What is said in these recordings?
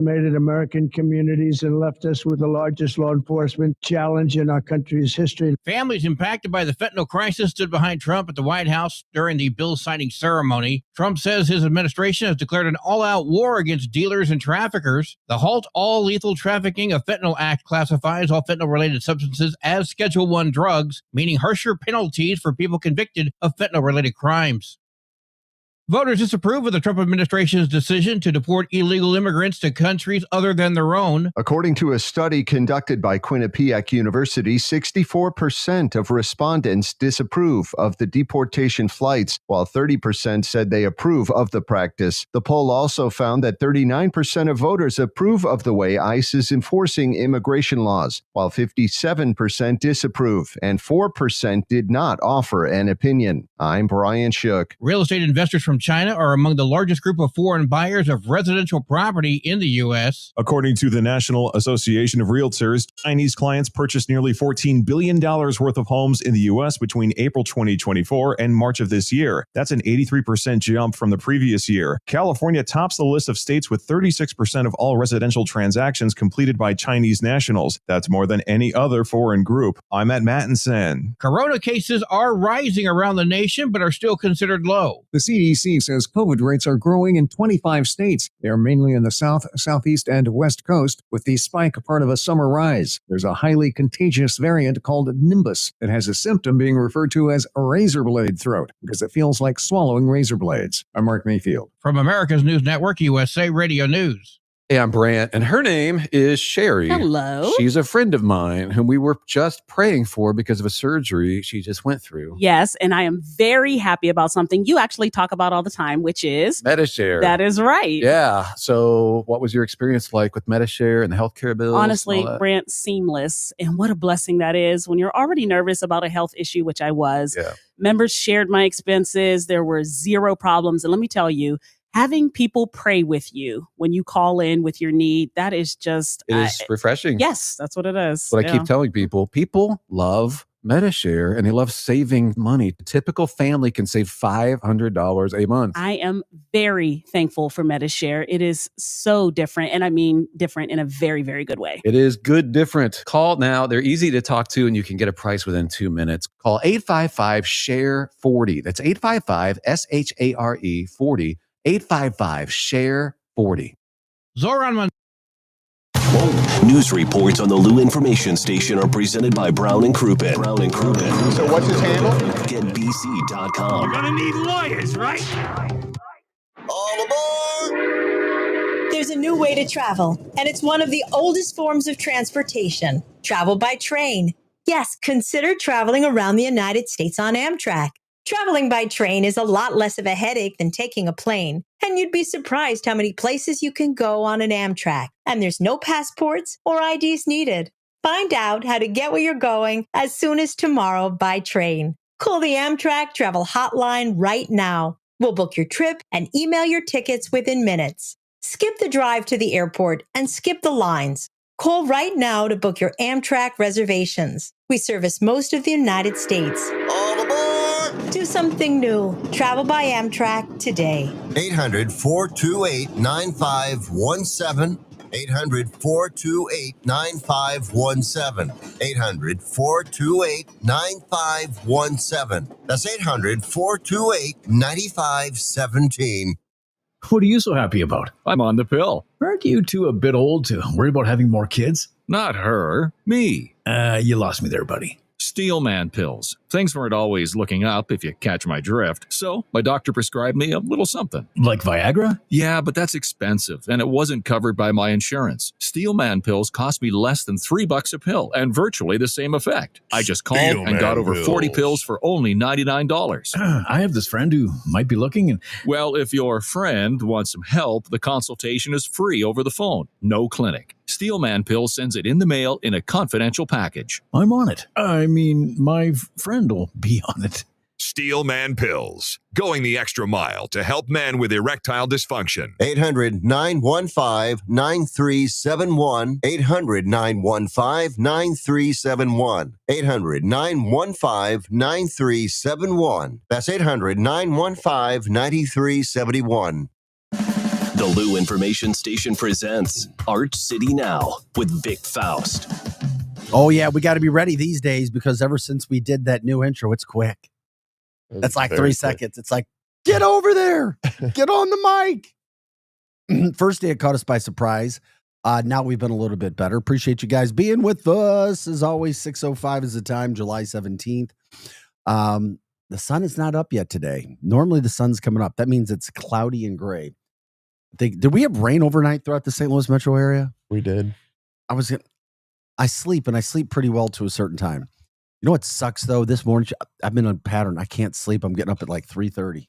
Made it American communities and left us with the largest law enforcement challenge in our country's history. Families impacted by the fentanyl crisis stood behind Trump at the White House during the bill signing ceremony. Trump says his administration has declared an all-out war against dealers and traffickers. The Halt All Lethal Trafficking of Fentanyl Act classifies all fentanyl-related substances as Schedule I drugs, meaning harsher penalties for people convicted of fentanyl-related crimes. Voters disapprove of the Trump administration's decision to deport illegal immigrants to countries other than their own. According to a study conducted by Quinnipiac University, 64% of respondents disapprove of the deportation flights, while 30% said they approve of the practice. The poll also found that 39% of voters approve of the way ICE is enforcing immigration laws, while 57% disapprove and 4% did not offer an opinion. I'm Brian Shook. Real estate investors from China are among the largest group of foreign buyers of residential property in the U.S. According to the National Association of Realtors, Chinese clients purchased nearly $14 billion worth of homes in the U.S. between April 2024 and March of this year. That's an 83% jump from the previous year. California tops the list of states with 36% of all residential transactions completed by Chinese nationals. That's more than any other foreign group. I'm Matt Mattinson. Corona cases are rising around the nation, but are still considered low. The CDC says COVID rates are growing in 25 states. They are mainly in the south, southeast, and west coast, with the spike a part of a summer rise. There's a highly contagious variant called Nimbus that has a symptom being referred to as a razor blade throat because it feels like swallowing razor blades. I'm Mark Mayfield. From America's News Network, USA Radio News. Hey, I'm Brant, and her name is Sherry. Hello. She's a friend of mine whom we were just praying for because of a surgery she just went through. Yes, and I am very happy about something you actually talk about all the time, which is Medi-Share. That is right. Yeah. So what was your experience like with Medi-Share and the healthcare bills? Honestly, Brant, seamless. And what a blessing that is when you're already nervous about a health issue, which I was. Yeah. Members shared my expenses. There were zero problems. And let me tell you, having people pray with you when you call in with your need, that is just... It is refreshing. Yes, that's what it is. What I keep telling people love Medi-Share and they love saving money. A typical family can save $500 a month. I am very thankful for Medi-Share. It is so different, and I mean different in a very, very good way. It is good different. Call now. They're easy to talk to, and you can get a price within 2 minutes. Call 855-SHARE-40. That's 855-SHARE-40. 855-SHARE-40. Zoran News reports on the Lou Information Station are presented by Brown and Crouppen. Brown and Crouppen. So what's his handle? GetBC.com. You're gonna need lawyers, right? All aboard! There's a new way to travel, and it's one of the oldest forms of transportation. Travel by train. Yes, consider traveling around the United States on Amtrak. Traveling by train is a lot less of a headache than taking a plane, and you'd be surprised how many places you can go on an Amtrak, and there's no passports or IDs needed. Find out how to get where you're going as soon as tomorrow by train. Call the Amtrak Travel Hotline right now. We'll book your trip and email your tickets within minutes. Skip the drive to the airport and skip the lines. Call right now to book your Amtrak reservations. We service most of the United States. All aboard! Do something new. Travel by Amtrak today. 800-428-9517. 800-428-9517. 800-428-9517. That's 800-428-9517. What are you so happy about? I'm on the pill. Aren't you two a bit old to worry about having more kids? Not her, me. You lost me there, buddy. Steelman pills. Things weren't always looking up, if you catch my drift. So my doctor prescribed me a little something. Like Viagra? Yeah, but that's expensive, and it wasn't covered by my insurance. Steelman pills cost me less than $3 a pill, and virtually the same effect. I just called and got over 40 pills for only $99. I have this friend who might be looking and... Well, if your friend wants some help, the consultation is free over the phone. No clinic. Steelman Pills sends it in the mail in a confidential package. I'm on it. I mean, my friend will be on it. Steelman Pills, going the extra mile to help men with erectile dysfunction. 800-915-9371. 800-915-9371. 800-915-9371. That's 800-915-9371. The Lou Information Station presents Arch City Now with Vic Faust. Oh, yeah, we got to be ready these days because ever since we did that new intro, it's quick. That's like 3 seconds. It's like, get over there. Get on the mic. First day, it caught us by surprise. Now we've been a little bit better. Appreciate you guys being with us. As always, 6:05 is the time, July 17th. The sun is not up yet today. Normally the sun's coming up. That means it's cloudy and gray. Did we have rain overnight throughout the St. Louis metro area? We did. I sleep pretty well to a certain time. You know what sucks though? This morning I've been on pattern. I can't sleep. I'm getting up at like 3:30.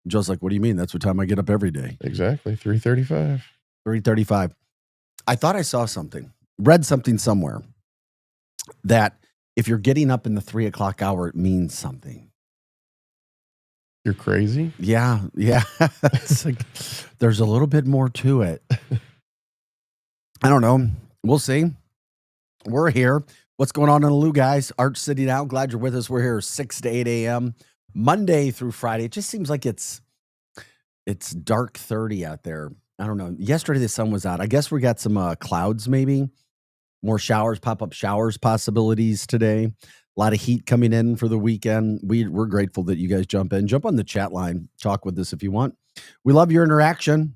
Joe's like, what do you mean? That's what time I get up every day. Exactly. 3:35. 3:35. I thought I saw something, read something somewhere that if you're getting up in the 3 o'clock hour, it means something. You're crazy? Yeah. It's like, there's a little bit more to it. I don't know. We'll see. We're here. What's going on in the Lou, guys? Arch City Now. Glad you're with us. We're here 6 to 8 a.m. Monday through Friday. It just seems like it's dark 30 out there. I don't know. Yesterday the sun was out. I guess we got some clouds maybe. More showers, pop-up showers possibilities today. A lot of heat coming in for the weekend. We're grateful that you guys jump on the chat line. Talk with us if you want. We love your interaction.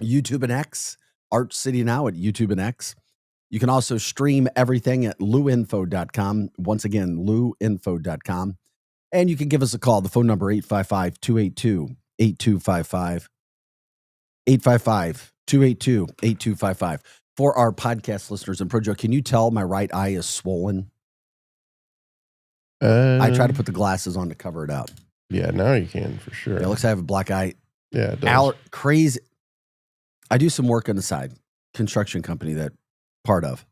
YouTube and X. Arch City Now at YouTube and X. You can also stream everything at luinfo.com. Once again, luinfo.com. And you can give us a call. The phone number 855-282-8255. 855-282-8255. For our podcast listeners, and Projo, can you tell my right eye is swollen? I try to put the glasses on to cover it up. Yeah, now you can for sure. It looks like I have a black eye. Yeah, it does. Crazy. I do some work on the side. Construction company that part of.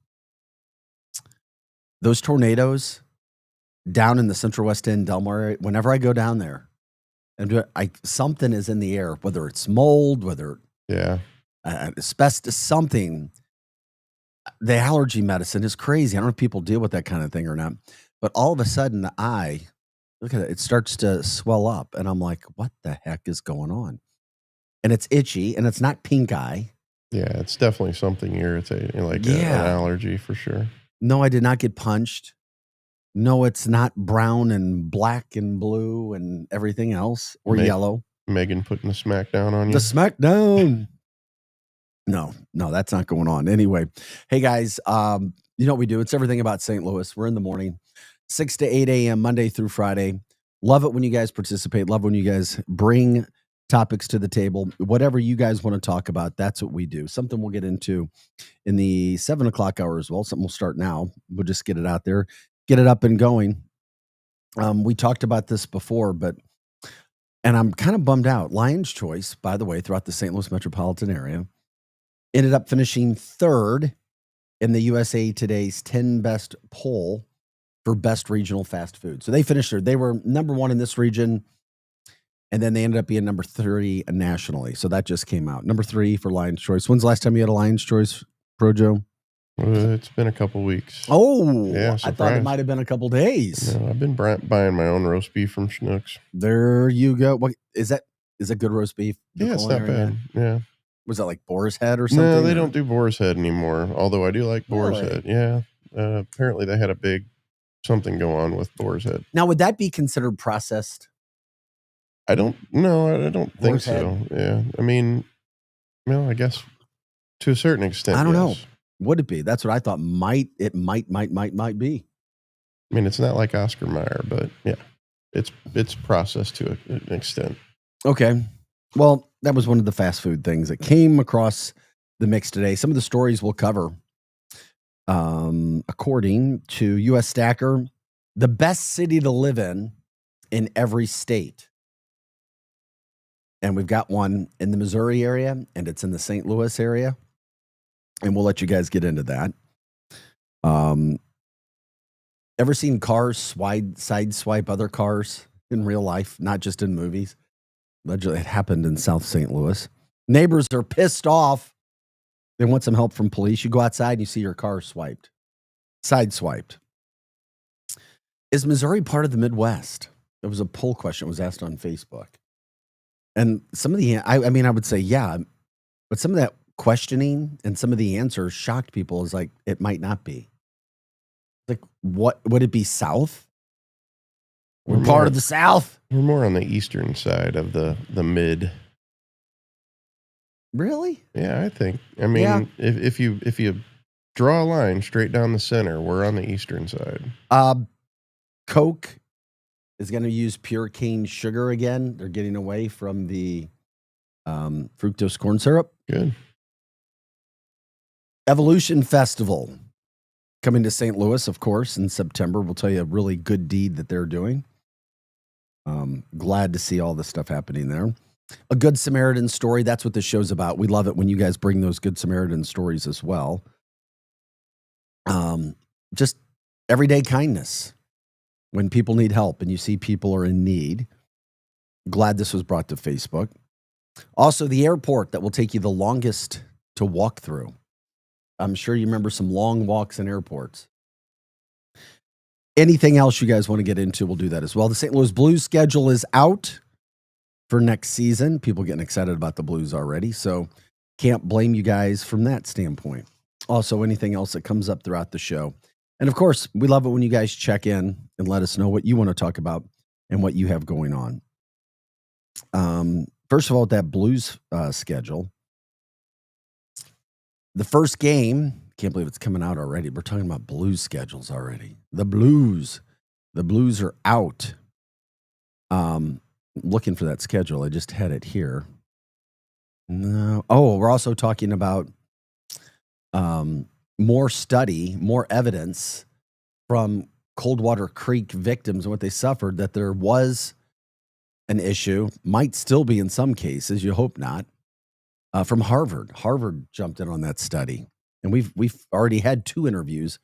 Those tornadoes down in the Central West End, Delmar area, whenever I go down there, and something is in the air, whether it's mold, whether asbestos, something. The allergy medicine is crazy. I don't know if people deal with that kind of thing or not. But all of a sudden, the eye, look at it, it starts to swell up. And I'm like, what the heck is going on? And it's itchy, and it's not pink eye. Yeah, it's definitely something irritating, like an allergy for sure. No, I did not get punched. No, it's not brown and black and blue and everything else, or yellow. Megan putting the smackdown on you. The smackdown. No, that's not going on. Anyway, hey guys, you know what we do? It's everything about St. Louis. We're in the morning, 6 to 8 a.m., Monday through Friday. Love it when you guys participate. Love when you guys bring topics to the table. Whatever you guys want to talk about, that's what we do. Something we'll get into in the 7 o'clock hour as well. Something we'll start now. We'll just get it out there, get it up and going. We talked about this before, and I'm kind of bummed out. Lion's Choice, by the way, throughout the St. Louis metropolitan area, ended up finishing third in the USA Today's 10 Best poll for best regional fast food. So they finished third. They were number one in this region, and then they ended up being number 3 nationally. So that just came out. Number 3 for Lion's Choice. When's the last time you had a Lion's Choice, Projo? It's been a couple weeks. Oh, yeah, I thought it might have been a couple days. No, I've been buying my own roast beef from Schnucks. There you go. What is that? Is that good roast beef? Yeah, it's not bad. Yeah. Was that like boar's head or something? No, they don't do boar's head anymore. Although I do like boar's head. Yeah. Apparently they had a big something go on with boar's head. Now, would that be considered processed? I don't think so. Yeah. I mean, I guess to a certain extent. I don't know. Would it be? That's what I thought might be. I mean, it's not like Oscar Mayer, but yeah, it's processed to an extent. Okay. Well, that was one of the fast food things that came across the mix today. Some of the stories we'll cover, according to U.S. Stacker, the best city to live in every state. And we've got one in the Missouri area, and it's in the St. Louis area. And we'll let you guys get into that. Ever seen cars side swipe other cars in real life, not just in movies? It happened in South St. Louis. Neighbors are pissed off. They want some help from police. You go outside and you see your car side swiped. Is Missouri part of the Midwest? It was a poll question that was asked on Facebook. And some of the, I mean, I would say, yeah, but some of that questioning and some of the answers shocked people. Is like, it might not be. Like, what would it be? South? We're part of the South. We're more on the eastern side of the mid. Really? Yeah, I think. I mean, if you draw a line straight down the center, we're on the eastern side. Coke is going to use pure cane sugar again. They're getting away from the fructose corn syrup. Good. Evolution Festival coming to St. Louis, of course, in September. We'll tell you a really good deed that they're doing. Glad to see all this stuff happening there. A Good Samaritan story. That's what this show's about. We love it when you guys bring those Good Samaritan stories as well. Just everyday kindness when people need help and you see people are in need. Glad this was brought to Facebook. Also, the airport that will take you the longest to walk through. I'm sure you remember some long walks in airports. Anything else you guys want to get into, we'll do that as well. The St. Louis Blues schedule is out for next season. People getting excited about the Blues already, so can't blame you guys from that standpoint. Also, anything else that comes up throughout the show. And of course, we love it when you guys check in and let us know what you want to talk about and what you have going on. First of all, that Blues schedule. The first game, can't believe it's coming out already. We're talking about Blues schedules already. The Blues are out. Looking for that schedule. I just had it here. No. Oh, we're also talking about more study, more evidence from Coldwater Creek victims and what they suffered, that there was an issue, might still be in some cases, you hope not, from Harvard. Harvard jumped in on that study. And we've already had 2 interviews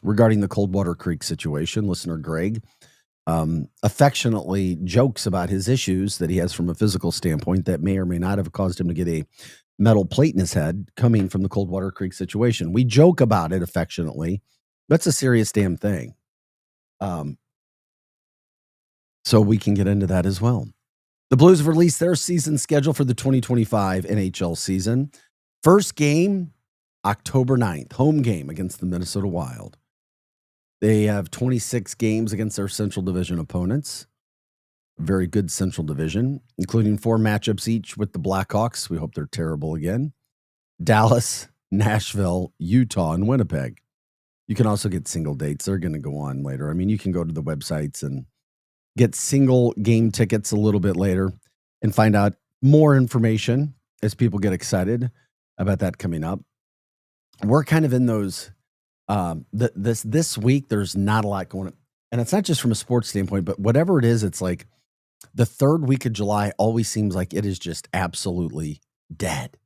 regarding the Coldwater Creek situation. Listener Greg affectionately jokes about his issues that he has from a physical standpoint that may or may not have caused him to get a metal plate in his head coming from the Coldwater Creek situation. We joke about it affectionately. That's a serious damn thing. So we can get into that as well. The Blues have released their season schedule for the 2025 NHL season. First game, October 9th, home game against the Minnesota Wild. They have 26 games against their Central Division opponents. Very good Central Division, including 4 matchups each with the Blackhawks. We hope they're terrible again. Dallas, Nashville, Utah, and Winnipeg. You can also get single dates. They're going to go on later. I mean, you can go to the websites and get single game tickets a little bit later and find out more information as people get excited about that coming up. We're kind of in those, this week, there's not a lot going on. And it's not just from a sports standpoint, but whatever it is, it's like the 3rd week of July always seems like it is just absolutely dead.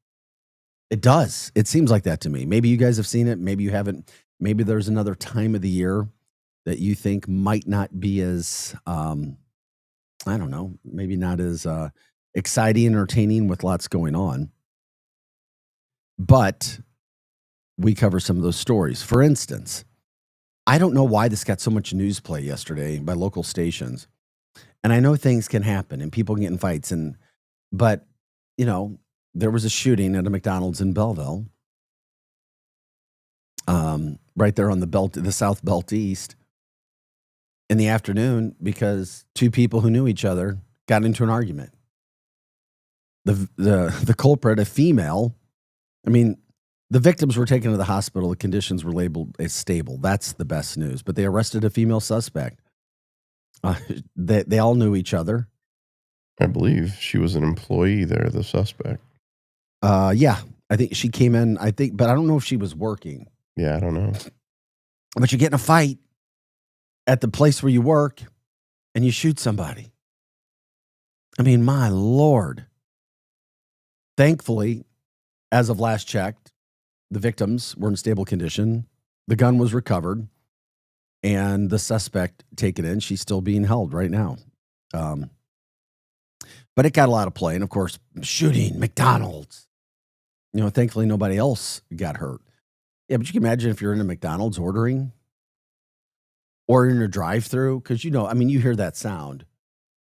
It does. It seems like that to me. Maybe you guys have seen it. Maybe you haven't. Maybe there's another time of the year that you think might not be as, I don't know, maybe not as exciting, entertaining with lots going on. But we cover some of those stories. For instance, I don't know why this got so much news play yesterday by local stations. And I know things can happen and people can get in fights. But, you know, there was a shooting at a McDonald's in Belleville, right there on the South Belt East in the afternoon, because 2 people who knew each other got into an argument. The culprit, a female, I mean, the victims were taken to the hospital. The conditions were labeled as stable. That's the best news. But they arrested a female suspect. They all knew each other. I believe she was an employee there, the suspect. Yeah, I think she came in, but I don't know if she was working. Yeah, I don't know. But you get in a fight at the place where you work and you shoot somebody. I mean, my Lord. Thankfully, as of last checked, the victims were in stable condition. The gun was recovered and the suspect taken in. She's still being held right now. But it got a lot of play. And of course, shooting, McDonald's. You know, thankfully nobody else got hurt. Yeah, but you can imagine if you're in a McDonald's ordering or in a drive-through, because, you know, I mean, you hear that sound.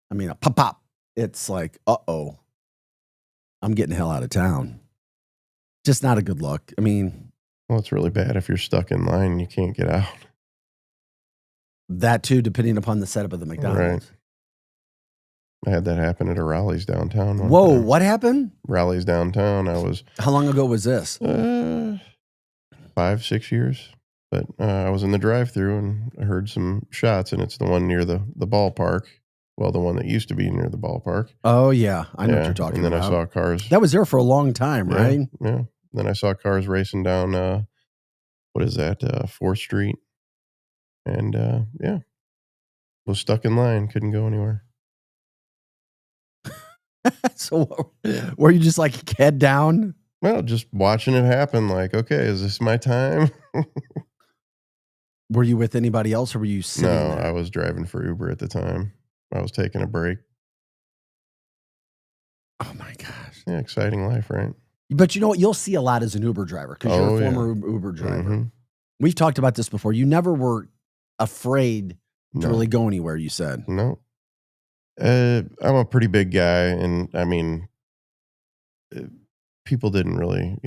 I mean, a pop-pop. It's like, uh-oh. I'm getting the hell out of town. Just not a good look. I mean, well, it's really bad if you're stuck in line and you can't get out. That too, depending upon the setup of the McDonald's. Right. I had that happen at a Rally's downtown. Whoa, what happened? Rally's downtown. How long ago was this? 5-6 years. But I was in the drive-thru and I heard some shots, and it's the one near the ballpark. Well, the one that used to be near the ballpark. Oh, yeah. I know what you're talking about. And then I saw cars. That was there for a long time, right? Yeah. Then I saw cars racing down, what is that, 4th Street. And, was stuck in line. Couldn't go anywhere. So were you just like head down? Well, just watching it happen. Like, okay, is this my time? Were you with anybody else or were you sitting No, there? I was driving for Uber at the time. I was taking a break. Oh my gosh. Yeah, exciting life, right? But you know what? You'll see a lot as an Uber driver because you're a former Uber driver. We've talked about this before. You never were afraid to really go anywhere, you said. No. I'm a pretty big guy, and I mean, people didn't really,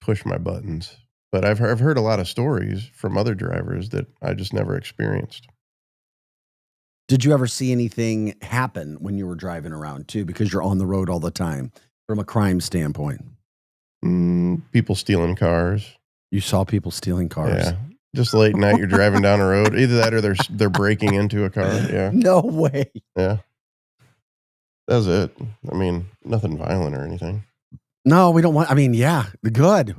push my buttons. But I've heard a lot of stories from other drivers that I just never experienced. Did you ever see anything happen when you were driving around too? Because you're on the road all the time from a crime standpoint. People stealing cars. You saw people stealing cars? Yeah. Just late night, you're driving down the road. Either that or they're breaking into a car. Yeah. No way. Yeah. That was it. I mean, nothing violent or anything. No, we don't want, yeah, good.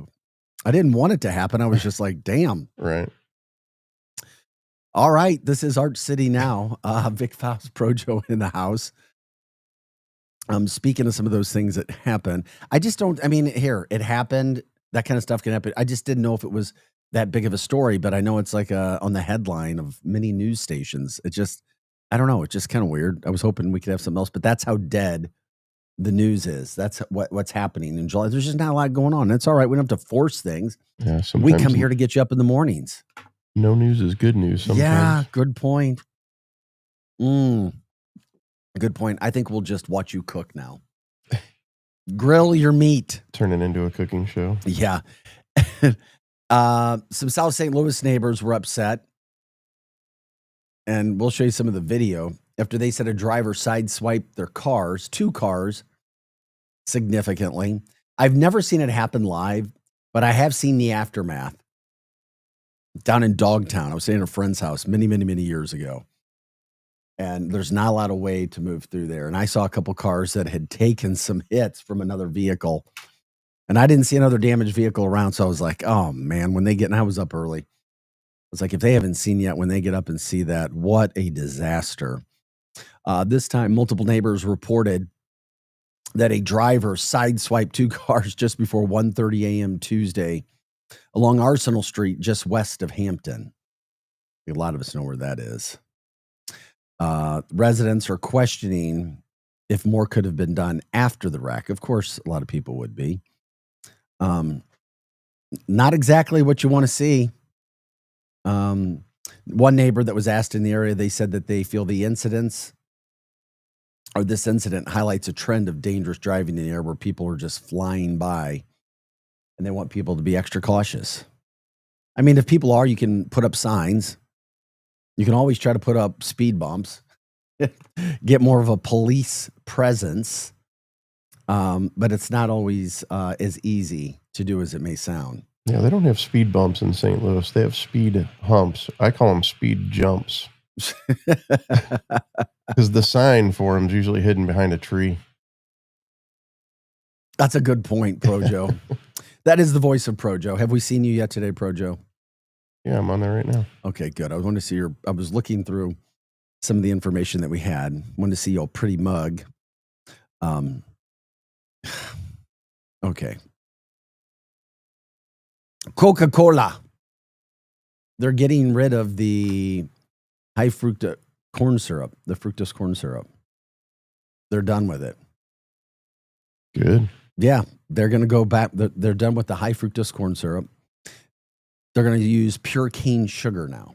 I didn't want it to happen. I was just like, damn. Right. All right. This is Art City Now. Vic Faust Projo in the house. Speaking of some of those things that happen, I just don't, it happened. That kind of stuff can happen. I just didn't know if it was that big of a story, but I know it's like on the headline of many news stations. It just, I don't know. It's just kind of weird. I was hoping we could have something else, but that's how dead the news is. That's what's happening in July. There's just not a lot going on. That's all right. We don't have to force things. Yeah, we come here to get you up in the mornings. No news is good news sometimes. Yeah, good point. Good point. I think we'll just watch you cook now. Grill your meat. Turn it into a cooking show. Yeah. Some South St. Louis neighbors were upset. And we'll show you some of the video after they said a driver sideswiped their cars, 2 cars, significantly. I've never seen it happen live, but I have seen the aftermath down in Dogtown. I was staying at a friend's house many, many, many years ago. And there's not a lot of way to move through there. And I saw a couple cars that had taken some hits from another vehicle. And I didn't see another damaged vehicle around. So I was like, oh man, when they get, and I was up early. I was like, if they haven't seen yet, when they get up and see that, what a disaster. This time, multiple neighbors reported that a driver sideswiped 2 cars just before 1:30 a.m. Tuesday along Arsenal Street, just west of Hampton. A lot of us know where that is. Residents are questioning if more could have been done after the wreck. Of course, a lot of people would be. Not exactly what you want to see. One neighbor that was asked in the area, they said that they feel the incidents or this incident highlights a trend of dangerous driving in the air where people are just flying by and they want people to be extra cautious. I mean, if people are, you can put up signs. You can always try to put up speed bumps, get more of a police presence. But it's not always as easy to do as it may sound. Yeah, they don't have speed bumps in St. Louis. They have speed humps. I call them speed jumps. Because the sign for them is usually hidden behind a tree. That's a good point, Projo. That is the voice of Projo. Have we seen you yet today, Projo? Yeah, I'm on there right now. Okay, good. I wanted to see I was looking through some of the information that we had. Wanted to see your pretty mug. Okay. Coca-Cola. They're getting rid of the high fructose corn syrup, the fructose corn syrup. They're done with it. Good. Yeah, they're going to go back. They're done with the high fructose corn syrup. They're going to use pure cane sugar now.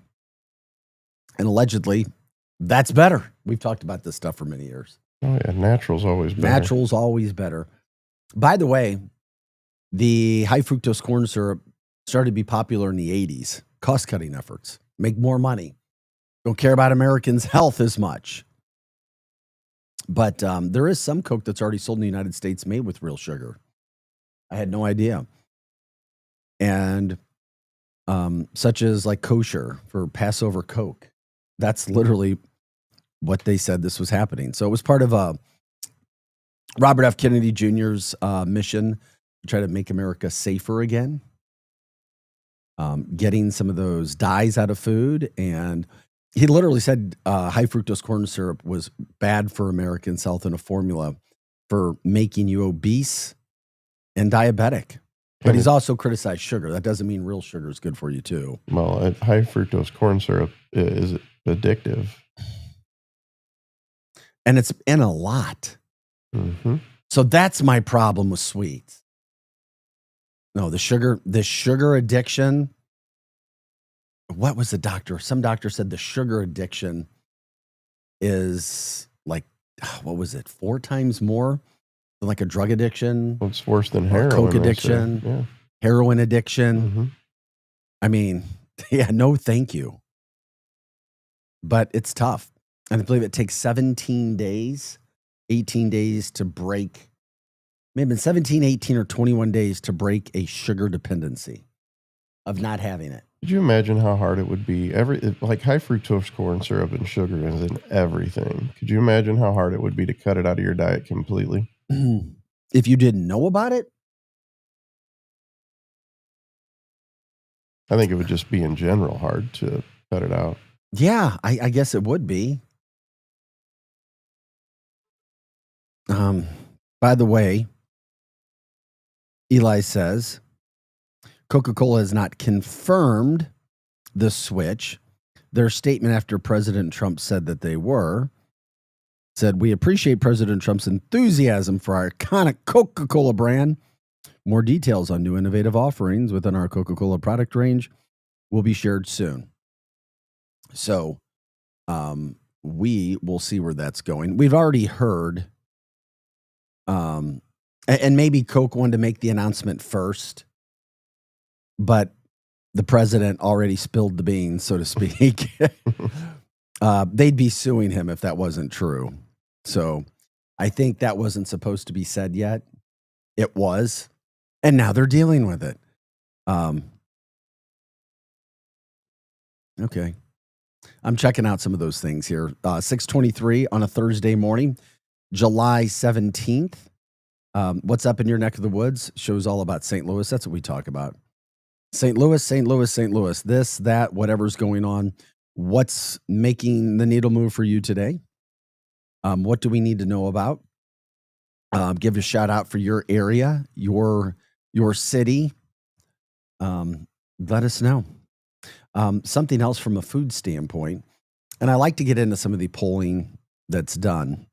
And allegedly, that's better. We've talked about this stuff for many years. Oh, yeah. Natural's always better. Natural's always better. By the way, the high fructose corn syrup started to be popular in the 80s. Cost-cutting efforts. Make more money. Don't care about Americans' health as much. But there is some Coke that's already sold in the United States made with real sugar. I had no idea. And such as like kosher for Passover Coke. That's literally what they said this was happening. So it was part of Robert F. Kennedy Jr.'s mission to try to make America safer again. Getting some of those dyes out of food. And he literally said high fructose corn syrup was bad for Americans' health and a formula for making you obese and diabetic. But he's also criticized sugar. That doesn't mean real sugar is good for you, too. Well, high fructose corn syrup is addictive. And it's in a lot. Mm-hmm. So that's my problem with sweets. No, the sugar addiction. What was the doctor? Some doctor said the sugar addiction is like, what was it? 4 times more than like a drug addiction. Well, it's worse than heroin. Coke addiction, yeah. Heroin addiction. Mm-hmm. I mean, yeah, no, thank you. But it's tough. And I believe it takes 17 days, 18 days to break. Maybe 17, 18, or 21 days to break a sugar dependency of not having it. Could you imagine how hard it would be? Like high fructose corn syrup and sugar is in everything. Could you imagine how hard it would be to cut it out of your diet completely? If you didn't know about it? I think it would just be in general hard to cut it out. Yeah, I guess it would be. By the way, Eli says, Coca-Cola has not confirmed the switch. Their statement after President Trump said that they were, said, we appreciate President Trump's enthusiasm for our iconic Coca-Cola brand. More details on new innovative offerings within our Coca-Cola product range will be shared soon. So we will see where that's going. We've already heard, and maybe Coke wanted to make the announcement first, but the president already spilled the beans, so to speak. They'd be suing him if that wasn't true. So I think that wasn't supposed to be said yet. It was. And now they're dealing with it. Okay. I'm checking out some of those things here. 6:23 on a Thursday morning, July 17th. What's up in your neck of the woods? Shows all about St. Louis. That's what we talk about. St. Louis, St. Louis, St. Louis. This, that, whatever's going on. What's making the needle move for you today? What do we need to know about? Give a shout out for your area, your city. Let us know. Something else from a food standpoint, and I like to get into some of the polling that's done.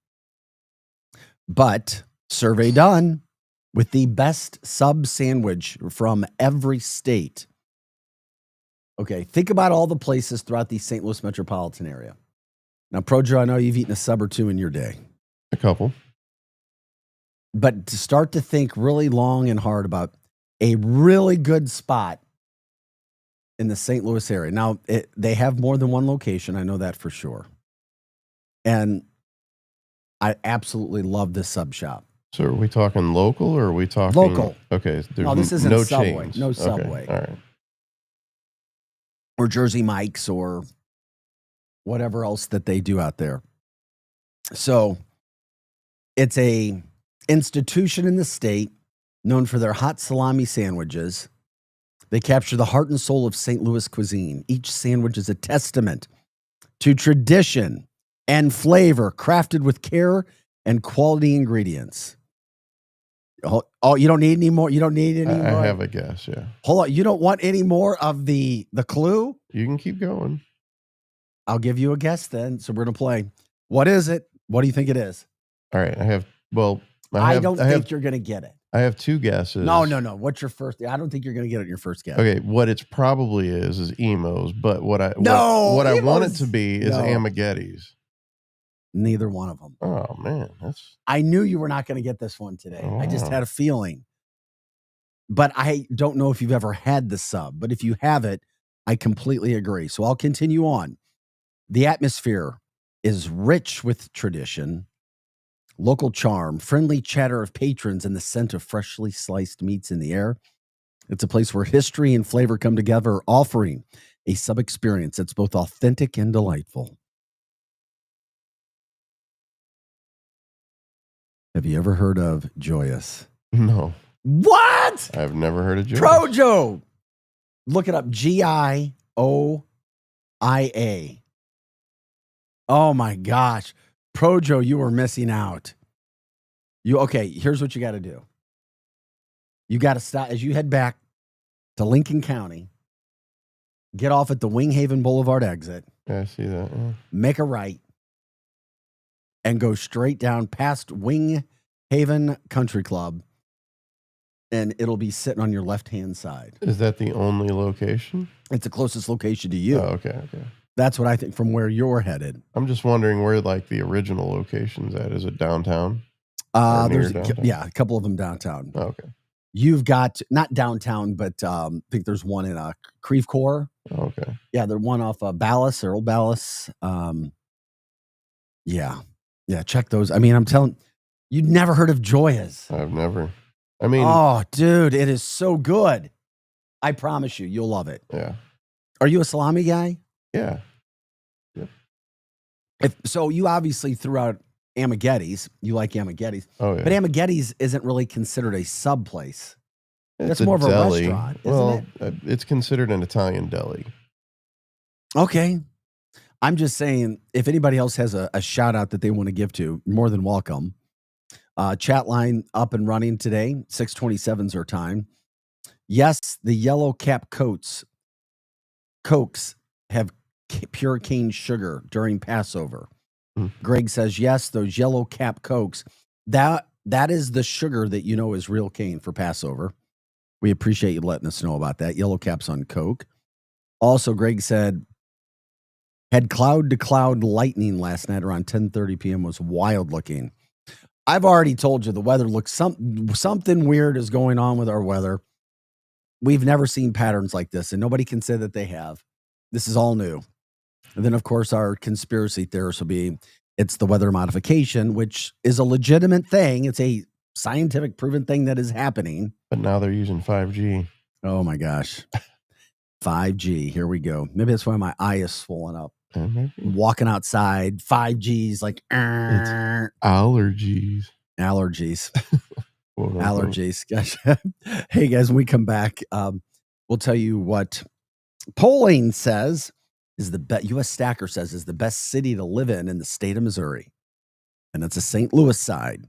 But survey done with the best sub sandwich from every state. Okay, think about all the places throughout the St. Louis metropolitan area. Now, Projo, I know you've eaten a sub or two in your day. A couple. But to start to think really long and hard about a really good spot in the St. Louis area. Now, they have more than one location. I know that for sure. And I absolutely love this sub shop. So are we talking local or are we talking? Local. Okay. There's No, this isn't no Subway. chains. No Okay, Subway. all right. Or Jersey Mike's or whatever else that they do out there. So it's a institution in the state known for their hot salami sandwiches. They capture the heart and soul of St. Louis cuisine. Each sandwich is a testament to tradition and flavor, crafted with care and quality ingredients. Oh, you don't need any more? You don't need any more? I have a guess, yeah. Hold on. You don't want any more of the clue? You can keep going. I'll give you a guess then. So we're going to play. What is it? What do you think it is? All right. I don't think you're going to get it. I have two guesses. No. What's your first? I don't think you're going to get it in your first guess. Okay, what it's probably is emos, but what I No, want it Emos- to be is no. Amaghetti's. Neither one of them. Oh man, that's. I knew you were not going to get this one today. Oh, I just wow. had a feeling. But I don't know if you've ever had the sub. But if you have it, I completely agree. So I'll continue on. The atmosphere is rich with tradition, local charm, friendly chatter of patrons, and the scent of freshly sliced meats in the air. It's a place where history and flavor come together, offering a sub experience that's both authentic and delightful. Have you ever heard of Joyous? No. What? I've never heard of Joyous. Projo. Look it up. Gioia. Oh my gosh. Projo, you are missing out. Okay, here's what you got to do. You got to stop as you head back to Lincoln County. Get off at the Winghaven Boulevard exit. Yeah, I see that. Yeah. Make a right and go straight down past Winghaven Country Club, and it'll be sitting on your left-hand side. Is that the only location? It's the closest location to you. Oh, okay. That's what I think from where you're headed. I'm just wondering where like the original location's at. Is it downtown? Or near There's downtown? a couple of them downtown. Oh, okay. You've got not downtown, but I think there's one in Creve Coeur. Oh, okay. Yeah, there's one off Ballas or Old Ballas. Yeah, check those. I mean, I'm telling you'd never heard of Joyous. I've never. I mean, oh, dude, it is so good. I promise you, you'll love it. Yeah. Are you a salami guy? Yeah. So you obviously threw out Amaghetti's. You like Amaghetti's. Oh, yeah. But Amaghetti's isn't really considered a sub place. That's It's more of a deli. restaurant, isn't Well, it? It's considered an Italian deli. Okay. I'm just saying, if anybody else has a shout out that they want to give to, more than welcome. Chat line up and running today. 6:27's our time. Yes, the yellow cap Cokes have pure cane sugar during Passover. Greg says, yes, those yellow cap Cokes, that is the sugar that you know is real cane for Passover. We appreciate you letting us know about that. Yellow caps on Coke. Also, Greg said, had cloud to cloud lightning last night around 10:30 p.m. was wild looking. I've already told you the weather looks something weird is going on with our weather. We've never seen patterns like this, and nobody can say that they have. This is all new. And then, of course, our conspiracy theorists will be, it's the weather modification, which is a legitimate thing. It's a scientific proven thing that is happening. But now they're using 5G. Oh, my gosh. 5G. Here we go. Maybe that's why my eye is swollen up. Walking outside, 5G's like, It's allergies. Allergies. Allergies. Gosh. Hey, guys, when we come back, we'll tell you what polling says is the best, U.S. Stacker says is the best city to live in the state of Missouri. And it's the St. Louis side.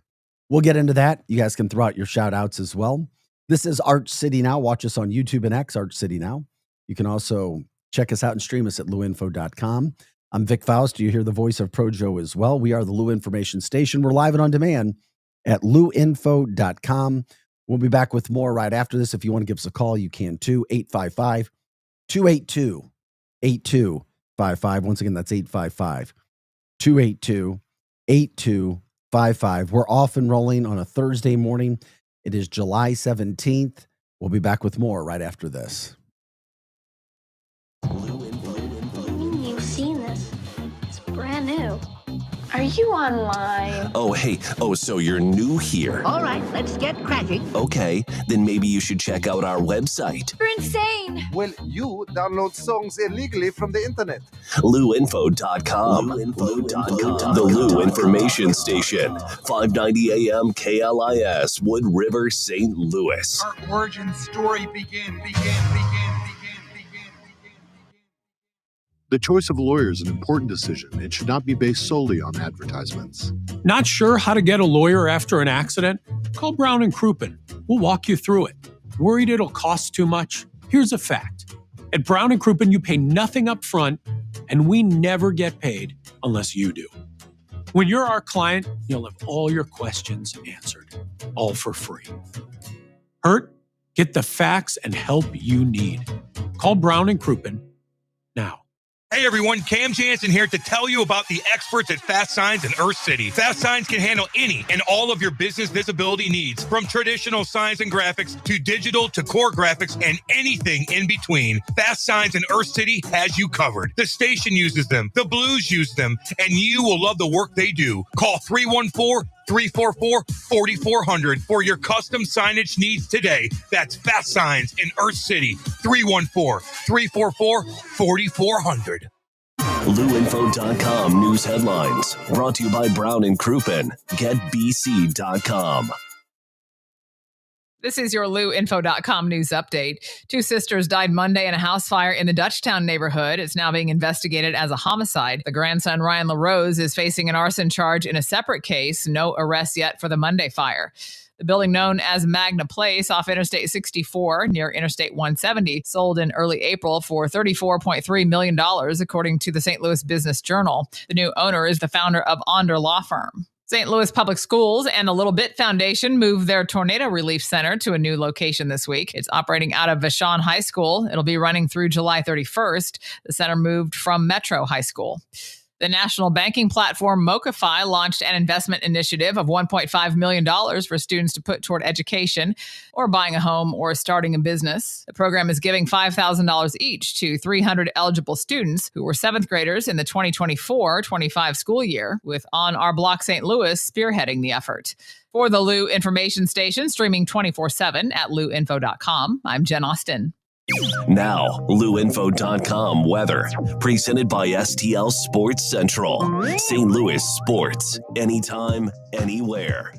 We'll get into that. You guys can throw out your shout outs as well. This is Arch City Now. Watch us on YouTube and X, Arch City Now. You can also check us out and stream us at luinfo.com. I'm Vic Faust. You hear the voice of Projo as well. We are the Lou Information Station. We're live and on demand at luinfo.com. We'll be back with more right after this. If you want to give us a call, you can too. 855-282-8255. Once again, that's 855-282-8255. We're off and rolling on a Thursday morning. It is July 17th. We'll be back with more right after this. You've seen this. It's brand new. Are you online? Oh, hey. Oh, so you're new here. All right, let's get cracking. Okay, then maybe you should check out our website, You're insane. Well, you download songs illegally from the internet. luinfo.com. The Lou Information Station. 590 AM KLIS, Wood River, St. Louis. Our origin story begin. The choice of a lawyer is an important decision. It should not be based solely on advertisements. Not sure how to get a lawyer after an accident? Call Brown & Crouppen. We'll walk you through it. Worried it'll cost too much? Here's a fact. At Brown & Crouppen, you pay nothing up front, and we never get paid unless you do. When you're our client, you'll have all your questions answered, all for free. Hurt? Get the facts and help you need. Call Brown & Crouppen now. Hey everyone, Cam Jansen here to tell you about the experts at Fast Signs in Earth City. Fast Signs can handle any and all of your business visibility needs, from traditional signs and graphics to digital to core graphics and anything in between. Fast Signs in Earth City has you covered. The station uses them, the Blues use them, and you will love the work they do. Call 314-344-4400 for your custom signage needs today. That's Fast Signs in Earth City, 314-344-4400. LouInfo.com news headlines brought to you by Brown and Crouppen. GetBC.com. This is your LouInfo.com news update. 2 sisters died Monday in a house fire in the Dutchtown neighborhood. It's now being investigated as a homicide. The grandson, Ryan LaRose, is facing an arson charge in a separate case. No arrests yet for the Monday fire. The building, known as Magna Place off Interstate 64 near Interstate 170, sold in early April for $34.3 million, according to the St. Louis Business Journal. The new owner is the founder of Onder Law Firm. St. Louis Public Schools and the Little Bit Foundation moved their tornado relief center to a new location this week. It's operating out of Vashon High School. It'll be running through July 31st. The center moved from Metro High School. The national banking platform MocaFi launched an investment initiative of $1.5 million for students to put toward education or buying a home or starting a business. The program is giving $5,000 each to 300 eligible students who were 7th graders in the 2024-25 school year, with On Our Block St. Louis spearheading the effort. For the Lou Information Station, streaming 24/7 at louinfo.com, I'm Jen Austin. Now, LouInfo.com weather, presented by STL Sports Central. St. Louis sports, anytime, anywhere.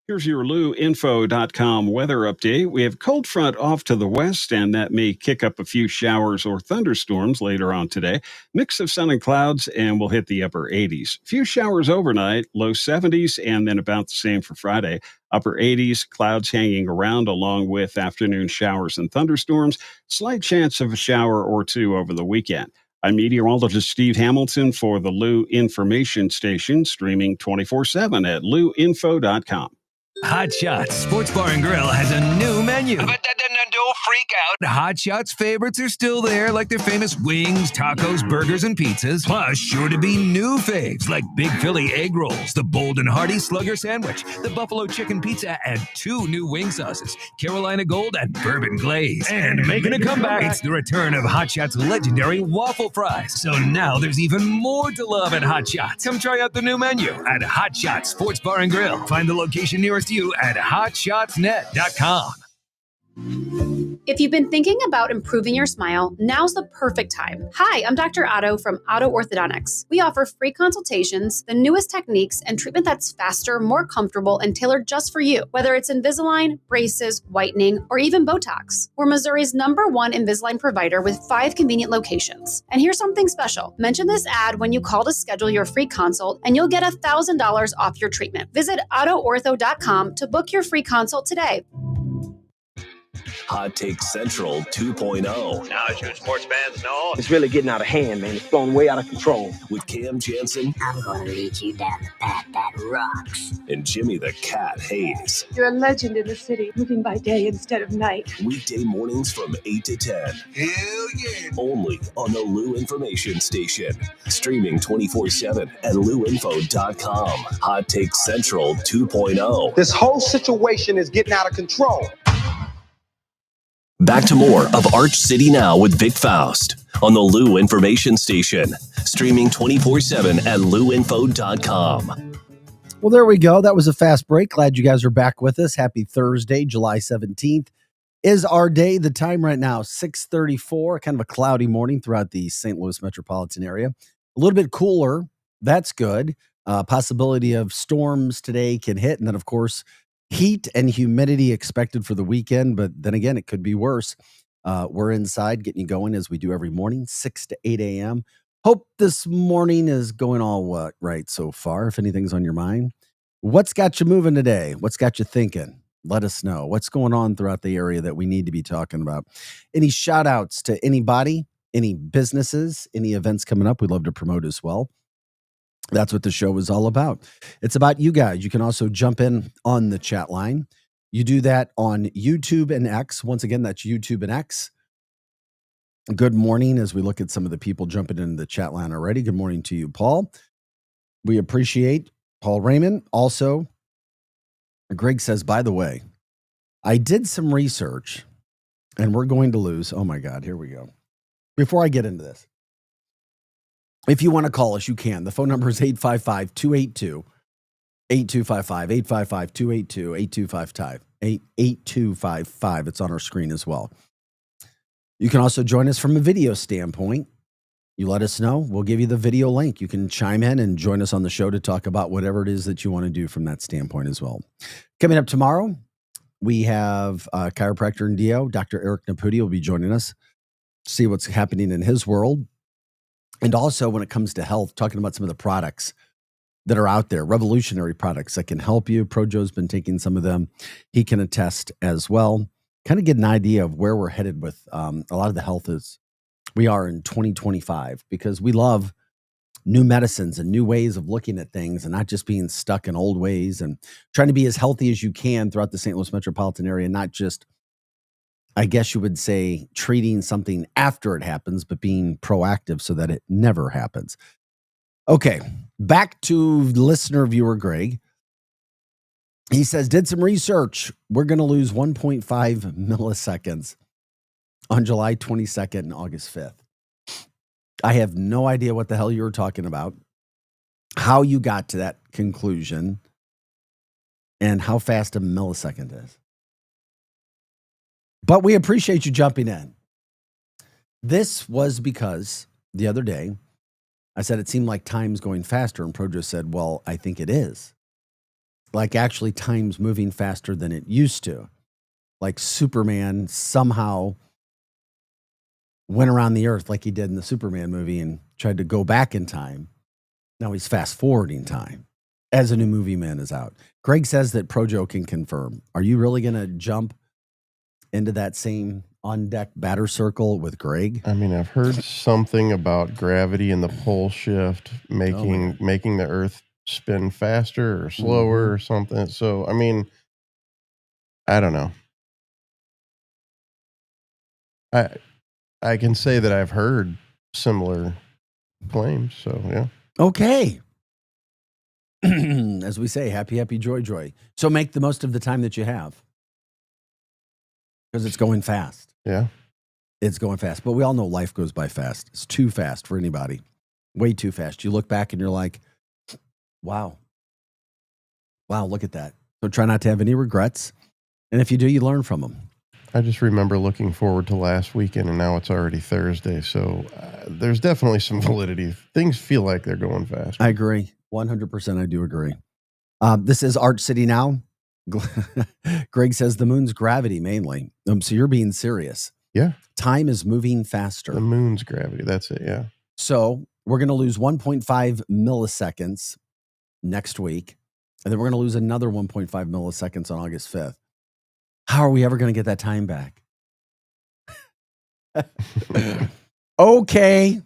Here's your LouInfo.com weather update. We have cold front off to the west, and that may kick up a few showers or thunderstorms later on today. Mix of sun and clouds, and we'll hit the upper 80s. Few showers overnight, low 70s, and then about the same for Friday. Upper 80s, clouds hanging around along with afternoon showers and thunderstorms. Slight chance of a shower or two over the weekend. I'm meteorologist Steve Hamilton for the Lou Information Station, streaming 24/7 at louinfo.com. Hot Shots Sports Bar and Grill has a new menu. Don't freak out. Hot Shots favorites are still there, like their famous wings, tacos, burgers, and pizzas. Plus, sure to be new faves like Big Philly egg rolls, the Bold and Hearty Slugger sandwich, the Buffalo chicken pizza, and 2 new wing sauces, Carolina Gold and Bourbon Glaze. And making a comeback, it's the return of Hot Shots' legendary waffle fries. So now there's even more to love at Hot Shots. Come try out the new menu at Hot Shots Sports Bar and Grill. Find the location nearest you at hotshotsnet.com. If you've been thinking about improving your smile, now's the perfect time. Hi, I'm Dr. Otto from Otto Orthodontics. We offer free consultations, the newest techniques, and treatment that's faster, more comfortable, and tailored just for you. Whether it's Invisalign, braces, whitening, or even Botox. We're Missouri's #1 Invisalign provider with 5 convenient locations. And here's something special. Mention this ad when you call to schedule your free consult, and you'll get $1,000 off your treatment. Visit OttoOrtho.com to book your free consult today. Hot Take Central 2.0. Now, as you sports fans know, it's really getting out of hand, man. It's blown way out of control. With Cam Jansen. I'm going to lead you down the path that rocks. And Jimmy the Cat Hayes. You're a legend in the city, moving by day instead of night. Weekday mornings from 8 to 10. Hell yeah. Only on the Lou Information Station. Streaming 24/7 at louinfo.com. Hot Take Central 2.0. This whole situation is getting out of control. Back to more of Arch City Now with Vic Faust on the Lou Information Station. Streaming 24/7 at louinfo.com. Well, there we go. That was a fast break. Glad you guys are back with us. Happy Thursday, July 17th is our day. The time right now, 6:34, kind of a cloudy morning throughout the St. Louis metropolitan area. A little bit cooler. That's good. Possibility of storms today can hit. And then, of course, heat and humidity expected for the weekend, but then again, it could be worse. We're inside getting you going as we do every morning, 6 to 8 a.m. Hope this morning is going all right so far. If anything's on your mind, what's got you moving today? What's got you thinking? Let us know. What's going on throughout the area that we need to be talking about? Any shout outs to anybody, any businesses, any events coming up we'd love to promote as well. That's what the show is all about. It's about you guys. You can also jump in on the chat line. You do that on YouTube and X. Once again, that's YouTube and X. Good morning as we look at some of the people jumping into the chat line already. Good morning to you, Paul. We appreciate Paul Raymond. Also, Greg says, by the way, I did some research and we're going to lose. Oh my God, here we go. Before I get into this, if you want to call us, you can. The phone number is 855-282-8255, 855-282-8255. It's on our screen as well. You can also join us from a video standpoint. You let us know. We'll give you the video link. You can chime in and join us on the show to talk about whatever it is that you want to do from that standpoint as well. Coming up tomorrow, we have chiropractor and DO, Dr. Eric Naputi will be joining us, see what's happening in his world. And also when it comes to health, talking about some of the products that are out there, revolutionary products that can help you. Projo's been taking some of them. He can attest as well. Kind of get an idea of where we're headed with a lot of the health is we are in 2025, because we love new medicines and new ways of looking at things and not just being stuck in old ways, and trying to be as healthy as you can throughout the St. Louis metropolitan area, not just, I guess you would say, treating something after it happens, but being proactive so that it never happens. Okay, back to listener viewer Greg. He says, did some research. We're going to lose 1.5 milliseconds on July 22nd and August 5th. I have no idea what the hell you were talking about, how you got to that conclusion, and how fast a millisecond is. But we appreciate you jumping in. This was because the other day I said it seemed like time's going faster, and Projo said, well, I think it is. Like actually time's moving faster than it used to. Like Superman somehow went around the earth like he did in the Superman movie and tried to go back in time. Now he's fast forwarding time as a new movie man is out. Greg says that Projo can confirm. Are you really going to jump into that same on-deck batter circle with Greg? I mean, I've heard something about gravity and the pole shift making the earth spin faster or slower or something. So, I mean, I don't know. I can say that I've heard similar claims. So, yeah. Okay. As we say, happy, joy. So make the most of the time that you have, because it's going fast. Yeah. It's going fast. But we all know life goes by fast. It's too fast for anybody. Way too fast. You look back and you're like, wow, look at that. So try not to have any regrets. And if you do, you learn from them. I just remember looking forward to last weekend, and now it's already Thursday. So there's definitely some validity. Things feel like they're going fast. I agree. 100%. I do agree. This is Arch City Now. Greg says the moon's gravity mainly. So you're being serious. Yeah. Time is moving faster. The moon's gravity. That's it. Yeah. So we're going to lose 1.5 milliseconds next week. And then we're going to lose another 1.5 milliseconds on August 5th. How are we ever going to get that time back? Okay.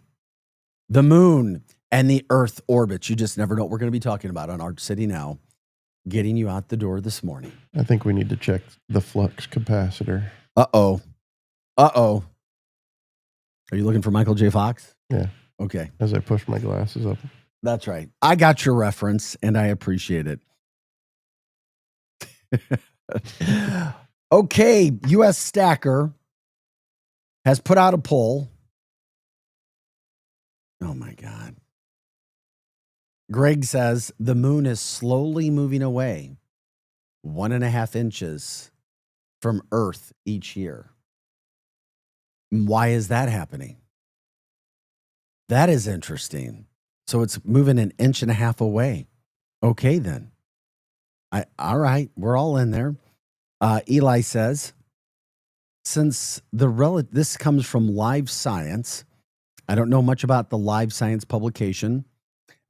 The moon and the earth orbits. You just never know what we're going to be talking about on Arch City Now. Getting you out the door this morning. I think we need to check the flux capacitor. Uh-oh. Are you looking for Michael J. Fox? Yeah. Okay. As I push my glasses up. That's right. I got your reference, and I appreciate it. Okay. U.S. Stacker has put out a poll. Oh, my God. Greg says the moon is slowly moving away 1.5 inches from Earth each year. Why is that happening? That is interesting. So it's moving 1.5 inches away. Okay, then. All right, we're all in there. Eli says, since this comes from Live Science, I don't know much about the Live Science publication.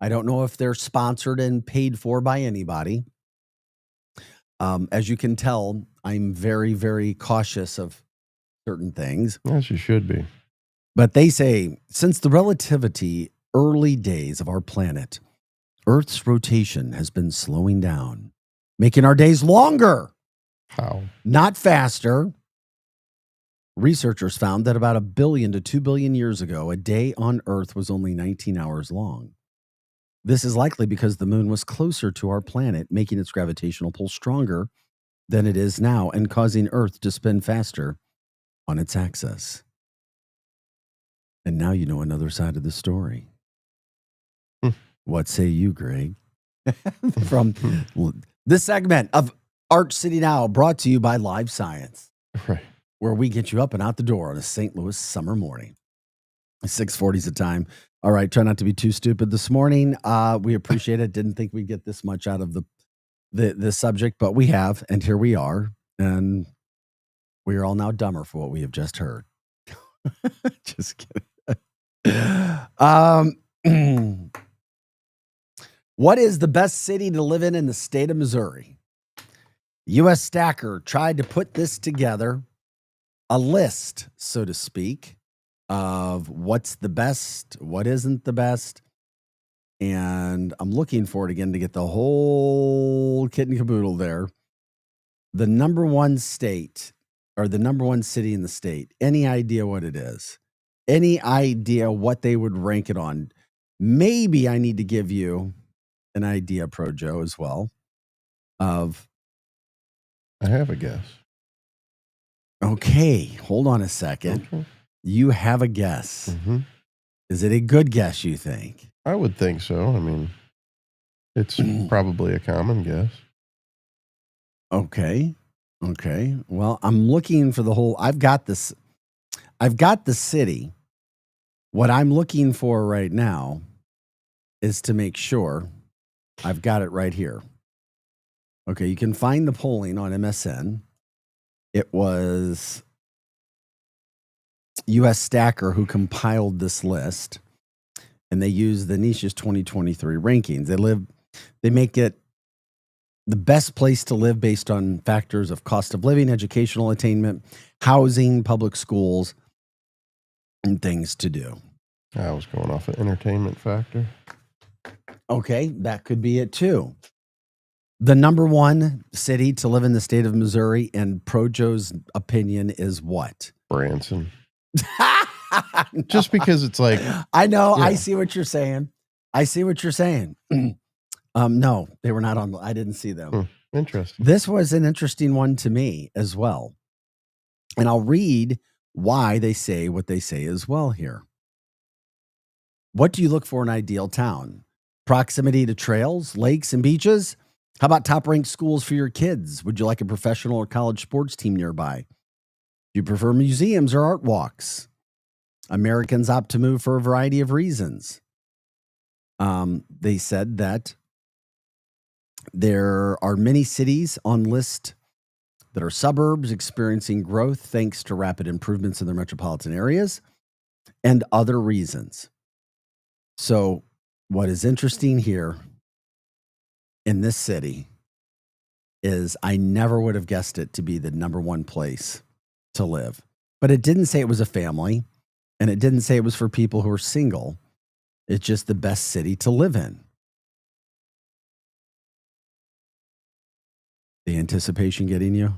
I don't know if they're sponsored and paid for by anybody. As you can tell, I'm very, very cautious of certain things. Yes, you should be. But they say, since the relativity early days of our planet, Earth's rotation has been slowing down, making our days longer. How? Not faster. Researchers found that about 1 billion to 2 billion years ago, a day on Earth was only 19 hours long. This is likely because the moon was closer to our planet, making its gravitational pull stronger than it is now and causing Earth to spin faster on its axis. And now you know another side of the story. What say you, Greg? From this segment of Arch City Now, brought to you by Live Science, right, where we get you up and out the door on a St. Louis summer morning. 6:40 is the time. All right, try not to be too stupid this morning. We appreciate it. Didn't think we'd get this much out of the subject, but we have, and here we are, and we are all now dumber for what we have just heard. Just kidding. What is the best city to live in the state of Missouri? U.S. Stacker tried to put this together, a list, so to speak, of what's the best, what isn't the best. And I'm looking for it again to get the whole kit and caboodle there. The number one state, or the number one city in the state. Any idea what it is? Any idea what they would rank it on? Maybe I need to give you an idea, Pro Joe, as well, of... I have a guess. Okay, hold on a second. Okay. You have a guess. Mm-hmm. Is it a good guess, you think? I would think so. I mean, it's probably a common guess. Okay. Well, I'm looking for the whole... I've got the city. What I'm looking for right now is to make sure I've got it right here. Okay, you can find the polling on MSN. It was U.S. Stacker who compiled this list, and they use the Niche's 2023 rankings. They make it the best place to live based on factors of cost of living, educational attainment, housing, public schools, and things to do. I was going off an entertainment factor. Okay, that could be it too. The number one city to live in the state of Missouri, and Pro Joe's opinion, is what? Branson. No. Just because it's like... I know, yeah. I see what you're saying. No, they were not on. I didn't see them. Interesting. This was an interesting one to me as well. And I'll read why they say what they say as well here. What do you look for in an ideal town? Proximity to trails, lakes, and beaches? How about top-ranked schools for your kids? Would you like a professional or college sports team nearby? Do you prefer museums or art walks? Americans opt to move for a variety of reasons. They said that there are many cities on list that are suburbs experiencing growth thanks to rapid improvements in their metropolitan areas and other reasons. So what is interesting here in this city is I never would have guessed it to be the number one place to live. But it didn't say it was a family, and it didn't say it was for people who are single. It's just the best city to live in. The anticipation getting you?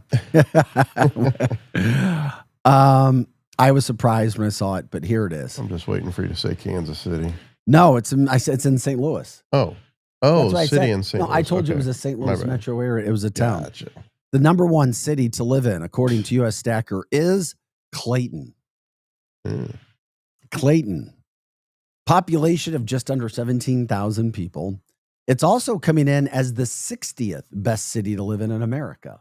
I was surprised when I saw it, but here it is. I'm just waiting for you to say Kansas City. No, it's in St. Louis. Oh, city in St. Louis. No, I told you it was a St. Louis metro area. It was a town. Gotcha. The number one city to live in, according to U.S. Stacker, is Clayton. Clayton. Population of just under 17,000 people. It's also coming in as the 60th best city to live in America.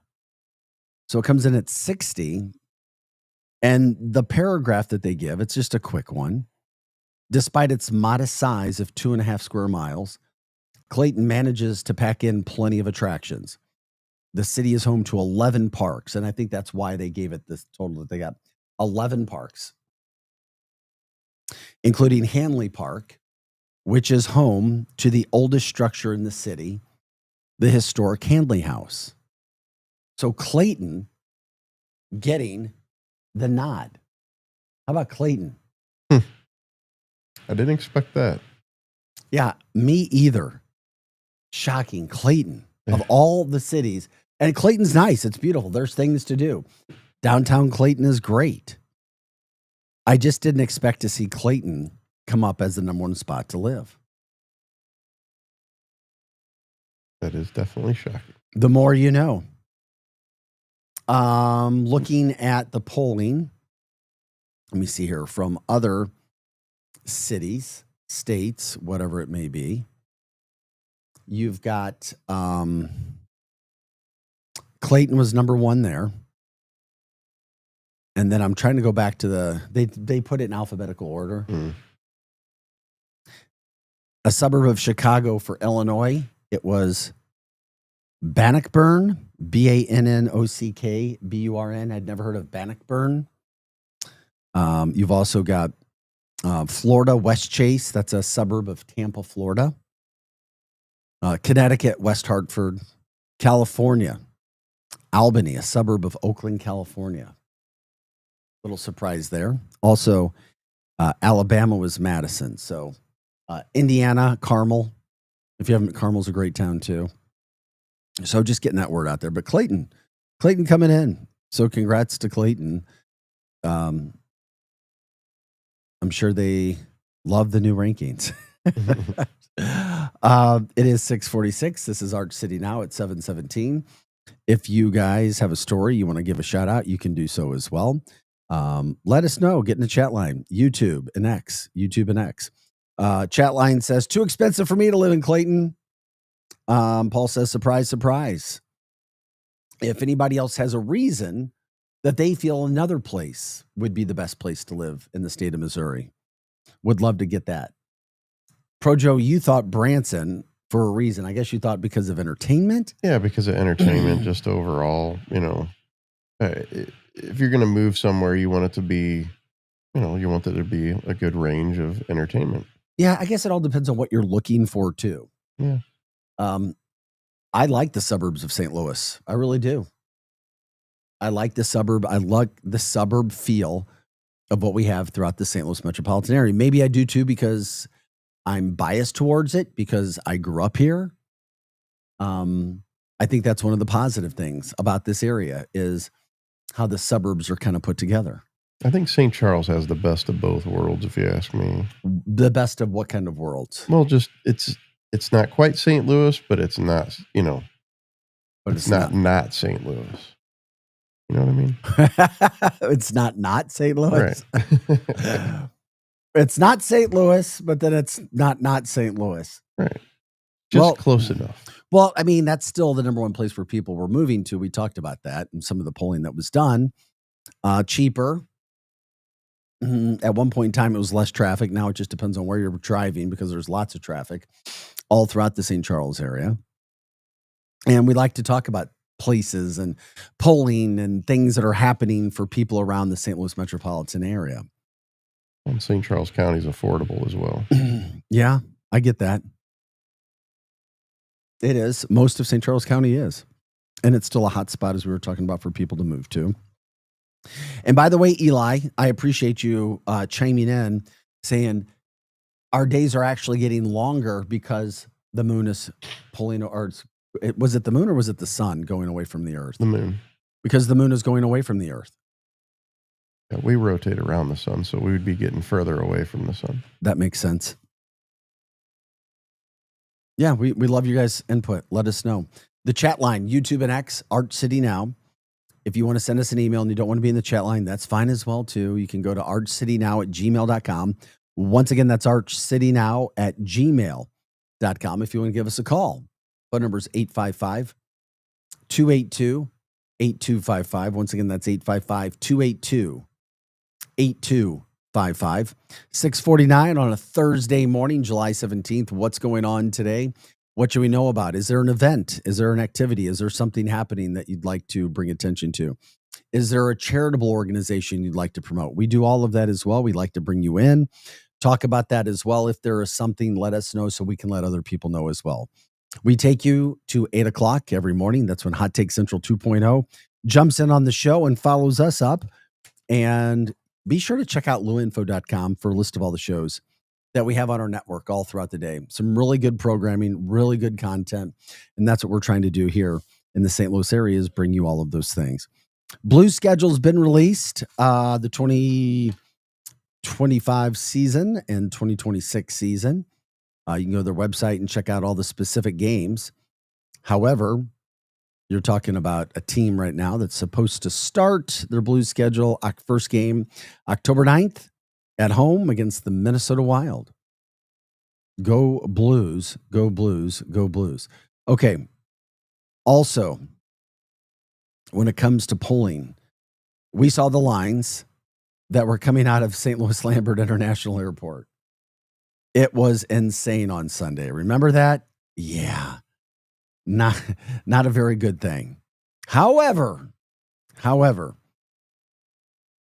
So it comes in at 60. And the paragraph that they give, it's just a quick one. Despite its modest size of 2.5 square miles, Clayton manages to pack in plenty of attractions. The city is home to 11 parks, and I think that's why they gave it this total that they got 11 parks, including Hanley Park, which is home to the oldest structure in the city, the historic Hanley House. So Clayton getting the nod. How about Clayton? I didn't expect that. Yeah, me either. Shocking. Clayton, of all the cities. And Clayton's nice. It's beautiful. There's things to do. Downtown Clayton is great. I just didn't expect to see Clayton come up as the number one spot to live. That is definitely shocking. The more you know. Looking at the polling, let me see here, from other cities, states, whatever it may be. You've got Clayton was number one there. And then I'm trying to go back to they put it in alphabetical order. A suburb of Chicago for Illinois, it was Bannockburn, Bannockburn. I'd never heard of Bannockburn. You've also got Florida, West Chase. That's a suburb of Tampa, Florida. Connecticut, West Hartford. California, Albany, a suburb of Oakland, California. Little surprise there. Also, Alabama was Madison. So Indiana, Carmel. If you haven't, Carmel's a great town too. So just getting that word out there. But Clayton coming in. So congrats to Clayton. I'm sure they love the new rankings. It is 6:46. This is Arch City Now at 7:17. If you guys have a story you want to give a shout out, you can do so as well. Let us know. Get in the chat line. YouTube and X. Chat line says, too expensive for me to live in Clayton. Paul says, surprise, surprise. If anybody else has a reason that they feel another place would be the best place to live in the state of Missouri, would love to get that. Projo, you thought Branson for a reason. I guess you thought because of entertainment? Yeah, because of entertainment, just overall, if you're going to move somewhere, you want it to be, you want there to be a good range of entertainment. Yeah, I guess it all depends on what you're looking for too. Yeah. I like the suburbs of St. Louis. I really do. I like the suburb. I like the suburb feel of what we have throughout the St. Louis metropolitan area. Maybe I do too because I'm biased towards it because I grew up here. I think that's one of the positive things about this area is how the suburbs are kind of put together. I think St. Charles has the best of both worlds, if you ask me. The best of what kind of worlds? Well, just it's not quite St. Louis, but it's not, but it's not St. Louis. You know what I mean? It's not St. Louis. Right. It's not St. Louis, but then it's not St. Louis. Right. Just close enough. Well, I mean, that's still the number one place where people were moving to. We talked about that and some of the polling that was done. Cheaper. At one point in time, it was less traffic. Now it just depends on where you're driving because there's lots of traffic all throughout the St. Charles area. And we like to talk about places and polling and things that are happening for people around the St. Louis metropolitan area. And St. Charles County is affordable as well. Yeah, I get that. It is. Most of St. Charles County is. And it's still a hot spot, as we were talking about, for people to move to. And by the way, Eli, I appreciate you chiming in, saying our days are actually getting longer because the moon is pulling, or was it the moon or was it the sun going away from the earth? The moon. Because the moon is going away from the earth. Yeah, we rotate around the sun, so we would be getting further away from the sun. That makes sense. Yeah, we love you guys' input. Let us know. The chat line, YouTube and X, Arch City Now. If you want to send us an email and you don't want to be in the chat line, that's fine as well, too. You can go to archcitynow@gmail.com. Once again, that's archcitynow@gmail.com. If you want to give us a call, phone number is 855-282-8255. Once again, that's 855-282-8255. 6:49 on a Thursday morning, July 17th. What's going on today? What should we know about? Is there an event? Is there an activity? Is there something happening that you'd like to bring attention to? Is there a charitable organization you'd like to promote? We do all of that as well. We'd like to bring you in, talk about that as well. If there is something, let us know so we can let other people know as well. We take you to 8 o'clock every morning. That's when Hot Take Central 2.0 jumps in on the show and follows us up. And be sure to check out luinfo.com for a list of all the shows that we have on our network all throughout the day. Some really good programming, really good content. And that's what we're trying to do here in the St. Louis area is bring you all of those things. Blue schedule's been released. The 2025 season and 2026 season. You can go to their website and check out all the specific games. However, you're talking about a team right now that's supposed to start their Blues schedule. First game, October 9th at home against the Minnesota Wild. Go Blues, go Blues, go Blues. Okay. Also, when it comes to polling, we saw the lines that were coming out of St. Louis Lambert International Airport. It was insane on Sunday. Remember that? Yeah. Not a very good thing. However,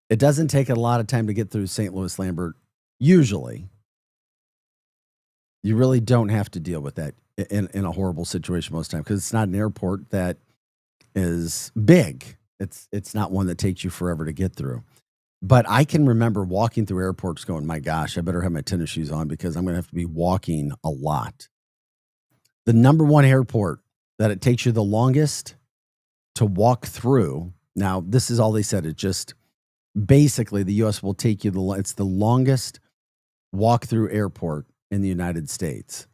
it doesn't take a lot of time to get through St. Louis Lambert. Usually, you really don't have to deal with that in a horrible situation most of the time, because it's not an airport that is big. It's not one that takes you forever to get through. But I can remember walking through airports going, my gosh, I better have my tennis shoes on because I'm going to have to be walking a lot. The number one airport that it takes you the longest to walk through. Now, this is all they said. It just basically the U.S. will take you it's the longest walk-through airport in the United States.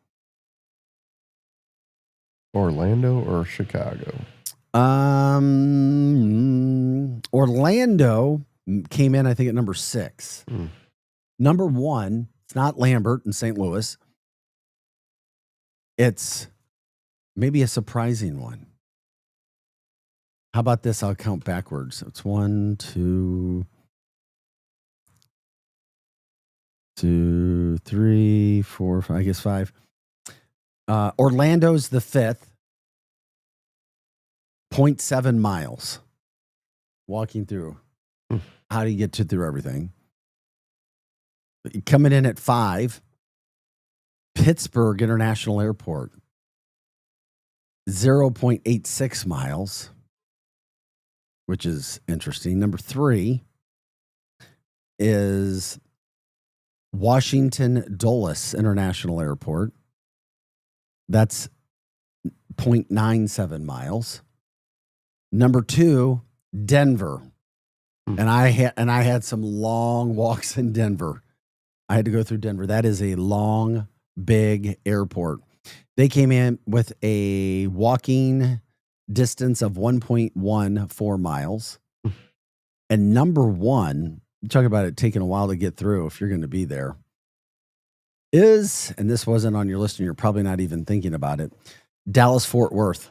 Orlando or Chicago? Orlando came in, I think, at number 6. Number 1, it's not Lambert in St. Louis. It's maybe a surprising one. How about this? I'll count backwards. It's 1, 2, 3, 4, 5, I guess 5. Orlando's the 5th. 0.7 miles walking through. How do you get through everything? Coming in at 5, Pittsburgh International Airport, 0.86 miles, which is interesting. Number 3 is Washington Dulles International Airport. That's 0.97 miles. Number 2, Denver. And I had some long walks in Denver. I had to go through Denver. That is a long, big airport. They came in with a walking distance of 1.14 miles. And number 1, you talk about it taking a while to get through if you're going to be there, is, and this wasn't on your list and you're probably not even thinking about it, Dallas-Fort Worth.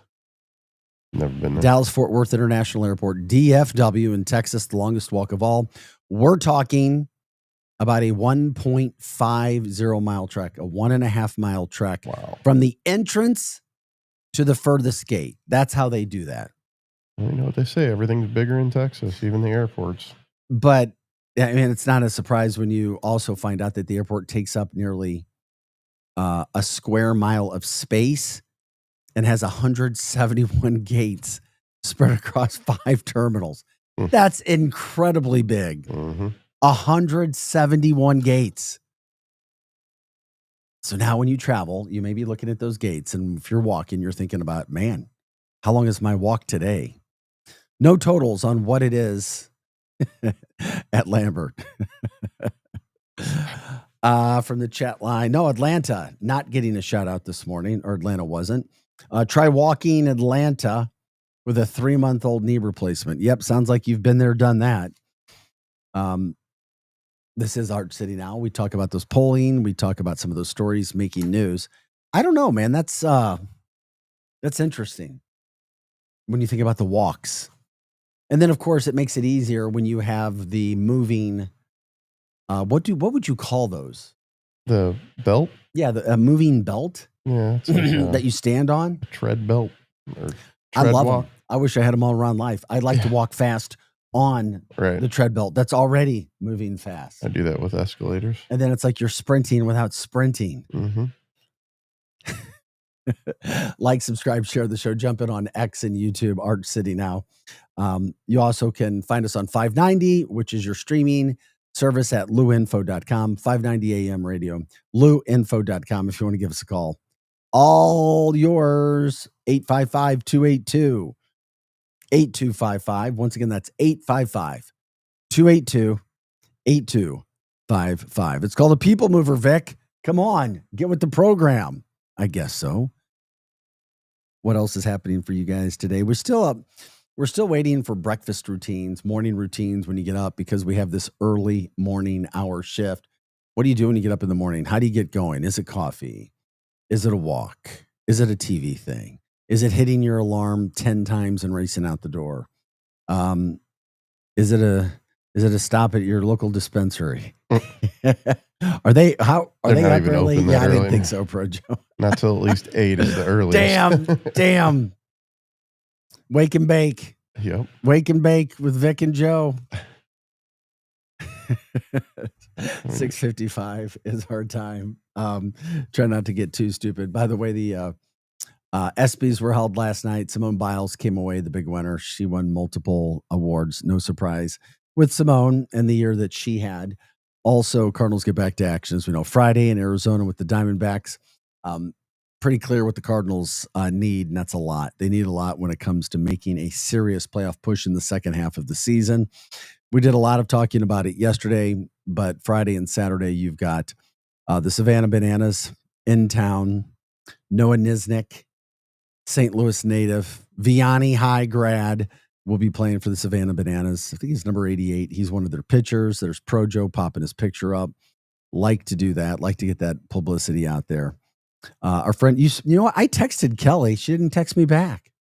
Never been there. Dallas-Fort Worth International Airport, DFW in Texas, the longest walk of all. We're talking about a 1.50 mile trek, a 1.5 mile trek from the entrance to the furthest gate. That's how they do that. You know what they say, everything's bigger in Texas, even the airports. But I mean, it's not a surprise when you also find out that the airport takes up nearly a square mile of space and has 171 gates spread across 5 terminals. That's incredibly big. 171 gates. So now when you travel, you may be looking at those gates, and if you're walking, you're thinking about, man, how long is my walk today? No totals on what it is at Lambert. From the chat line, no, Atlanta not getting a shout out this morning, or Atlanta wasn't. Try walking Atlanta with a 3-month-old knee replacement. Yep, sounds like you've been there, done that. This is Art City Now. We talk about those polling. We talk about some of those stories making news. I don't know, man. That's interesting when you think about the walks. And then, of course, it makes it easier when you have the moving. What would you call those? The belt? Yeah, the moving belt. Yeah, it's like that you stand on. Tread belt. Or I tread love walk. them. I wish I had them all around life. I'd like to walk fast on the tread belt. That's already moving fast. I do that with escalators. And then it's like you're sprinting without sprinting. Like, subscribe, share the show. Jump in on X and YouTube, Art City Now. You also can find us on 590, which is your streaming service, at luinfo.com, 590 AM radio, luinfo.com if you want to give us a call. All yours, 855-282-8255. Once again, that's 855-282-8255. It's called a people mover, Vic. Come on, get with the program. I guess so. What else is happening for you guys today? We're still up. We're still waiting for breakfast routines, morning routines when you get up, because we have this early morning hour shift. What do you do when you get up in the morning? How do you get going? Is it coffee? Is it a walk? Is it a TV thing? Is it hitting your alarm 10 times and racing out the door? Is it a stop at your local dispensary? Are they up early? Yeah, I didn't think so, Pro Joe. Not till at least 8 is the earliest. Damn. Wake and bake. Yep. Wake and bake with Vic and Joe. 6:55 is our time. Try not to get too stupid. By the way, the ESPYs were held last night. Simone Biles came away the big winner. She won multiple awards. No surprise with Simone and the year that she had. Also, Cardinals get back to action, as we know, Friday in Arizona with the Diamondbacks. Pretty clear what the Cardinals need, and that's a lot. They need a lot when it comes to making a serious playoff push in the second half of the season. We did a lot of talking about it yesterday, but Friday and Saturday, you've got the Savannah Bananas in town, Noah Nisnik, St. Louis native, Vianney High grad, will be playing for the Savannah Bananas. I think he's number 88. He's one of their pitchers. There's Pro Joe popping his picture up. Like to do that. Like to get that publicity out there. Our friend, you know what? I texted Kelly. She didn't text me back.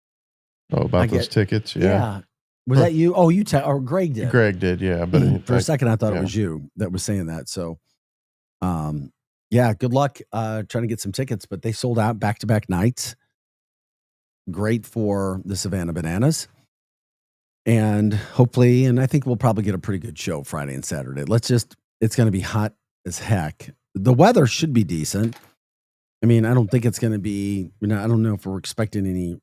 Oh, about those tickets? Yeah. Was that you? Oh, or Greg did. Greg did, yeah. But for a second, I thought it was you that was saying that. So, yeah, good luck trying to get some tickets. But they sold out back-to-back nights. Great for the Savannah Bananas. And hopefully, and I think we'll probably get a pretty good show Friday and Saturday. It's going to be hot as heck. The weather should be decent. I mean, I don't think it's going to be, I don't know if we're expecting any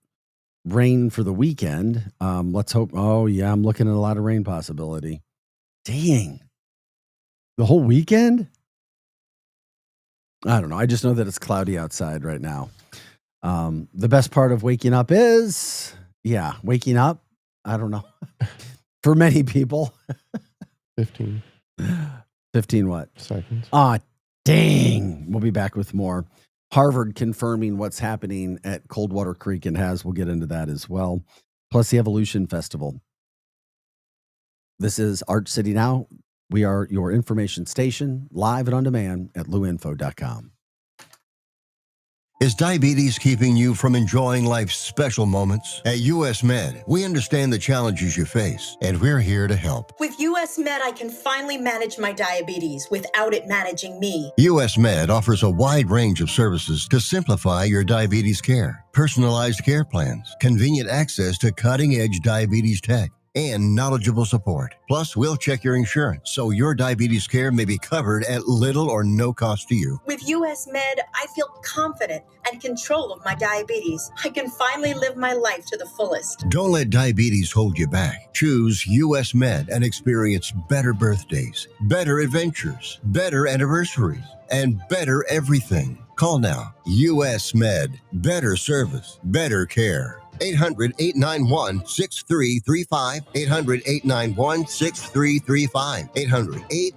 rain for the weekend. Let's hope. Oh, yeah, I'm looking at a lot of rain possibility. Dang. The whole weekend? I don't know. I just know that it's cloudy outside right now. The best part of waking up is, waking up. I don't know. For many people. 15 what? Seconds. Dang. We'll be back with more. Harvard confirming what's happening at Coldwater Creek and we'll get into that as well. Plus the Evolution Festival. This is Art City Now. We are your information station, live and on demand at luinfo.com. Is diabetes keeping you from enjoying life's special moments? At US Med, we understand the challenges you face, and we're here to help. With US Med, I can finally manage my diabetes without it managing me. US Med offers a wide range of services to simplify your diabetes care. Personalized care plans, convenient access to cutting-edge diabetes tech, and knowledgeable support. Plus, we'll check your insurance so your diabetes care may be covered at little or no cost to you. With US Med, I feel confident and control of my diabetes. I can finally live my life to the fullest. Don't let diabetes hold you back. Choose US Med and experience better birthdays, better adventures, better anniversaries, and better everything. Call now. US Med. Better service, better care. 800-891-6335. 800-891-6335.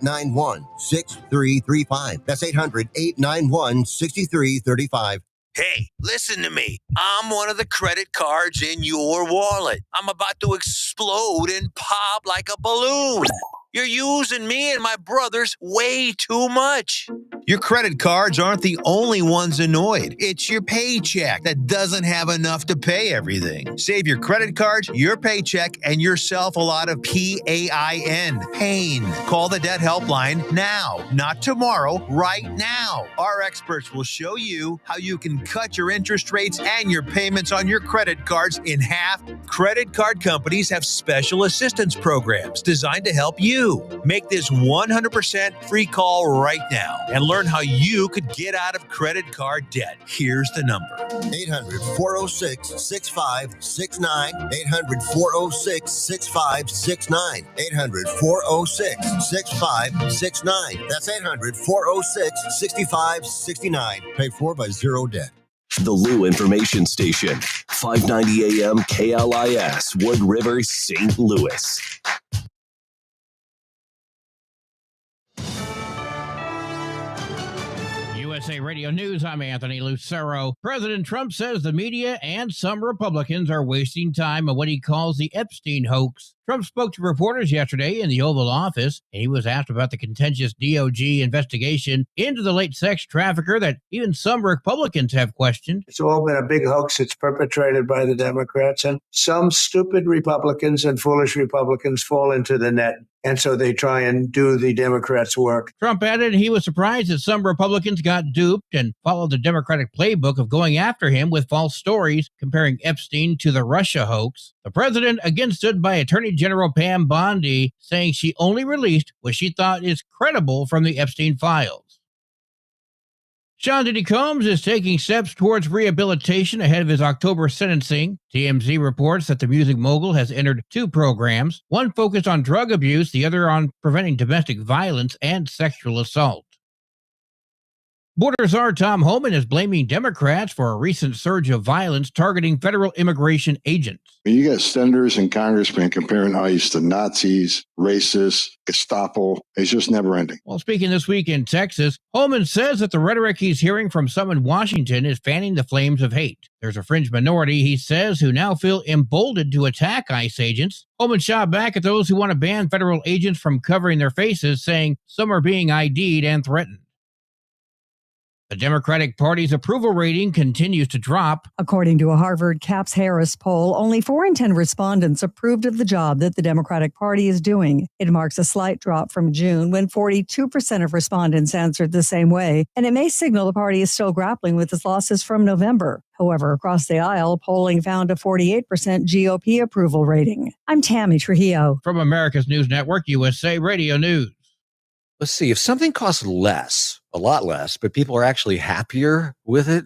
800-891-6335. That's 800-891-6335. Hey, listen to me. I'm one of the credit cards in your wallet. I'm about to explode and pop like a balloon. You're using me and my brothers way too much. Your credit cards aren't the only ones annoyed. It's your paycheck that doesn't have enough to pay everything. Save your credit cards, your paycheck, and yourself a lot of PAIN. Pain. Call the debt helpline now, not tomorrow, right now. Our experts will show you how you can cut your interest rates and your payments on your credit cards in half. Credit card companies have special assistance programs designed to help you. Make this 100% free call right now and learn how you could get out of credit card debt. Here's the number. 800-406-6569. 800-406-6569. 800-406-6569. That's 800-406-6569. Paid for by Zero Debt. The Lou Information Station, 590 AM KLIS, Wood River, St. Louis. USA Radio News, I'm Anthony Lucero. President Trump says the media and some Republicans are wasting time on what he calls the Epstein hoax. Trump spoke to reporters yesterday in the Oval Office, and he was asked about the contentious DOJ investigation into the late sex trafficker that even some Republicans have questioned. It's all been a big hoax that's perpetrated by the Democrats, and some stupid Republicans and foolish Republicans fall into the net, and so they try and do the Democrats' work. Trump added he was surprised that some Republicans got duped and followed the Democratic playbook of going after him with false stories, comparing Epstein to the Russia hoax. The president again stood by Attorney General Pam Bondi, saying she only released what she thought is credible from the Epstein files. Sean Diddy Combs is taking steps towards rehabilitation ahead of his October sentencing. TMZ reports that the music mogul has entered 2 programs, one focused on drug abuse, the other on preventing domestic violence and sexual assault. Border Czar Tom Homan is blaming Democrats for a recent surge of violence targeting federal immigration agents. You got senators and congressmen comparing ICE to Nazis, racists, Gestapo. It's just never ending. While speaking this week in Texas, Homan says that the rhetoric he's hearing from some in Washington is fanning the flames of hate. There's a fringe minority, he says, who now feel emboldened to attack ICE agents. Homan shot back at those who want to ban federal agents from covering their faces, saying some are being ID'd and threatened. The Democratic Party's approval rating continues to drop. According to a Harvard Caps Harris poll, only 4 in 10 respondents approved of the job that the Democratic Party is doing. It marks a slight drop from June, when 42% of respondents answered the same way, and it may signal the party is still grappling with its losses from November. However, across the aisle, polling found a 48% GOP approval rating. I'm Tammy Trujillo. From America's News Network, USA Radio News. Let's see, if something costs less, a lot less, but people are actually happier with it,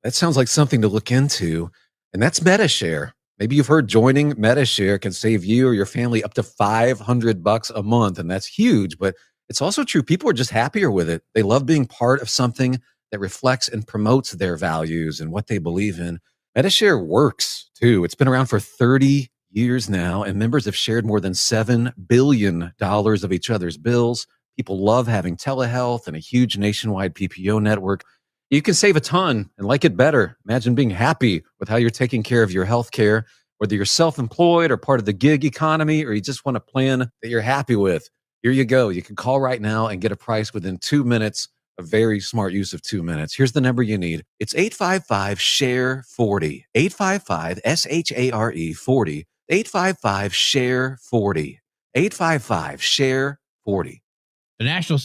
that sounds like something to look into. And that's MetaShare. Maybe you've heard joining MetaShare can save you or your family up to $500 a month. And that's huge, but it's also true. People are just happier with it. They love being part of something that reflects and promotes their values and what they believe in. MetaShare works too. It's been around for 30 years now, and members have shared more than $7 billion of each other's bills. People love having telehealth and a huge nationwide PPO network. You can save a ton and like it better. Imagine being happy with how you're taking care of your health care, whether you're self-employed or part of the gig economy, or you just want a plan that you're happy with. Here you go. You can call right now and get a price within 2 minutes. A very smart use of 2 minutes. Here's the number you need. It's 855-SHARE-40. 855-SHARE-40. 855-SHARE-40. 855-SHARE-40. The National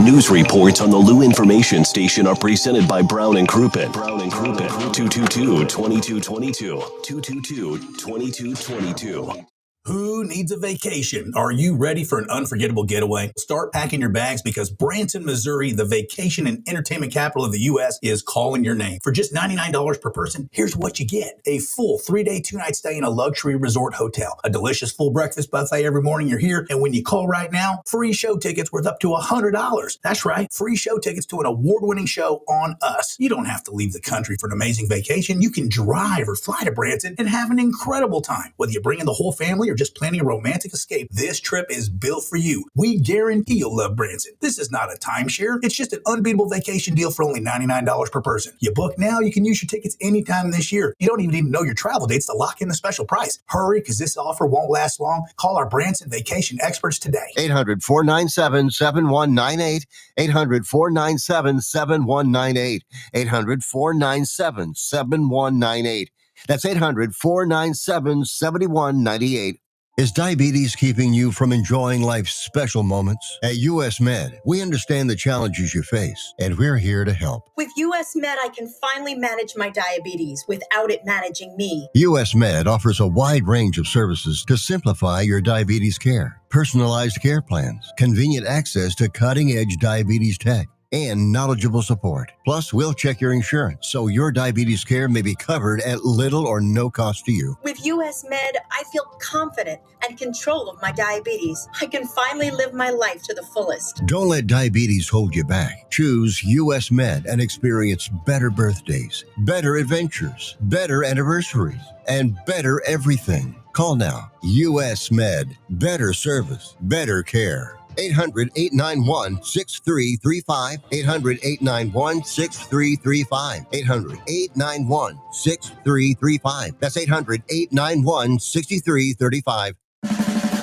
News reports on the Lou Information Station are presented by Brown and Crouppen. Brown and Crouppen, 222-2222. 222-2222. Who needs a vacation? Are you ready for an unforgettable getaway? Start packing your bags, because Branson, Missouri, the vacation and entertainment capital of the U.S., is calling your name. For just $99 per person, here's what you get. A full 3-day, 2-night stay in a luxury resort hotel. A delicious full breakfast buffet every morning you're here. And when you call right now, free show tickets worth up to $100. That's right, free show tickets to an award-winning show on us. You don't have to leave the country for an amazing vacation. You can drive or fly to Branson and have an incredible time. Whether you bring in the whole family or just planning a romantic escape, this trip is built for you. We guarantee you'll love Branson. This is not a timeshare. It's just an unbeatable vacation deal for only $99 per person. You book now, you can use your tickets anytime this year. You don't even need to know your travel dates to lock in the special price. Hurry, because this offer won't last long. Call our Branson vacation experts today. 800-497-7198. 800-497-7198. 800-497-7198. That's 800-497-7198. Is diabetes keeping you from enjoying life's special moments? At US Med, we understand the challenges you face, and we're here to help. With US Med, I can finally manage my diabetes without it managing me. US Med offers a wide range of services to simplify your diabetes care. Personalized care plans, convenient access to cutting-edge diabetes tech, and knowledgeable support. Plus, we'll check your insurance so your diabetes care may be covered at little or no cost to you. With US Med, I feel confident and control of my diabetes. I can finally live my life to the fullest. Don't let diabetes hold you back. Choose US Med and experience better birthdays, better adventures, better anniversaries, and better everything. Call now. US Med. Better service, better care. 800-891-6335. 800-891-6335. 800-891-6335. That's 800-891-6335.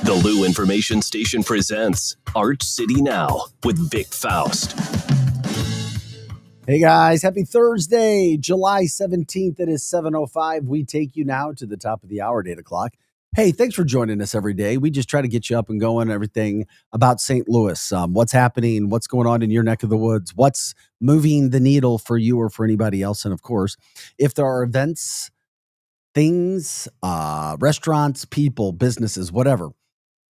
The Lou Information Station presents Arch City Now with Vic Faust. Hey guys, happy Thursday, July 17th. It is 7:05. We take you now to the top of the hour at 8 o'clock. Hey, thanks for joining us every day. We just try to get you up and going, everything about St. Louis, what's happening, what's going on in your neck of the woods, what's moving the needle for you or for anybody else. And of course, if there are events, things, restaurants, people, businesses, whatever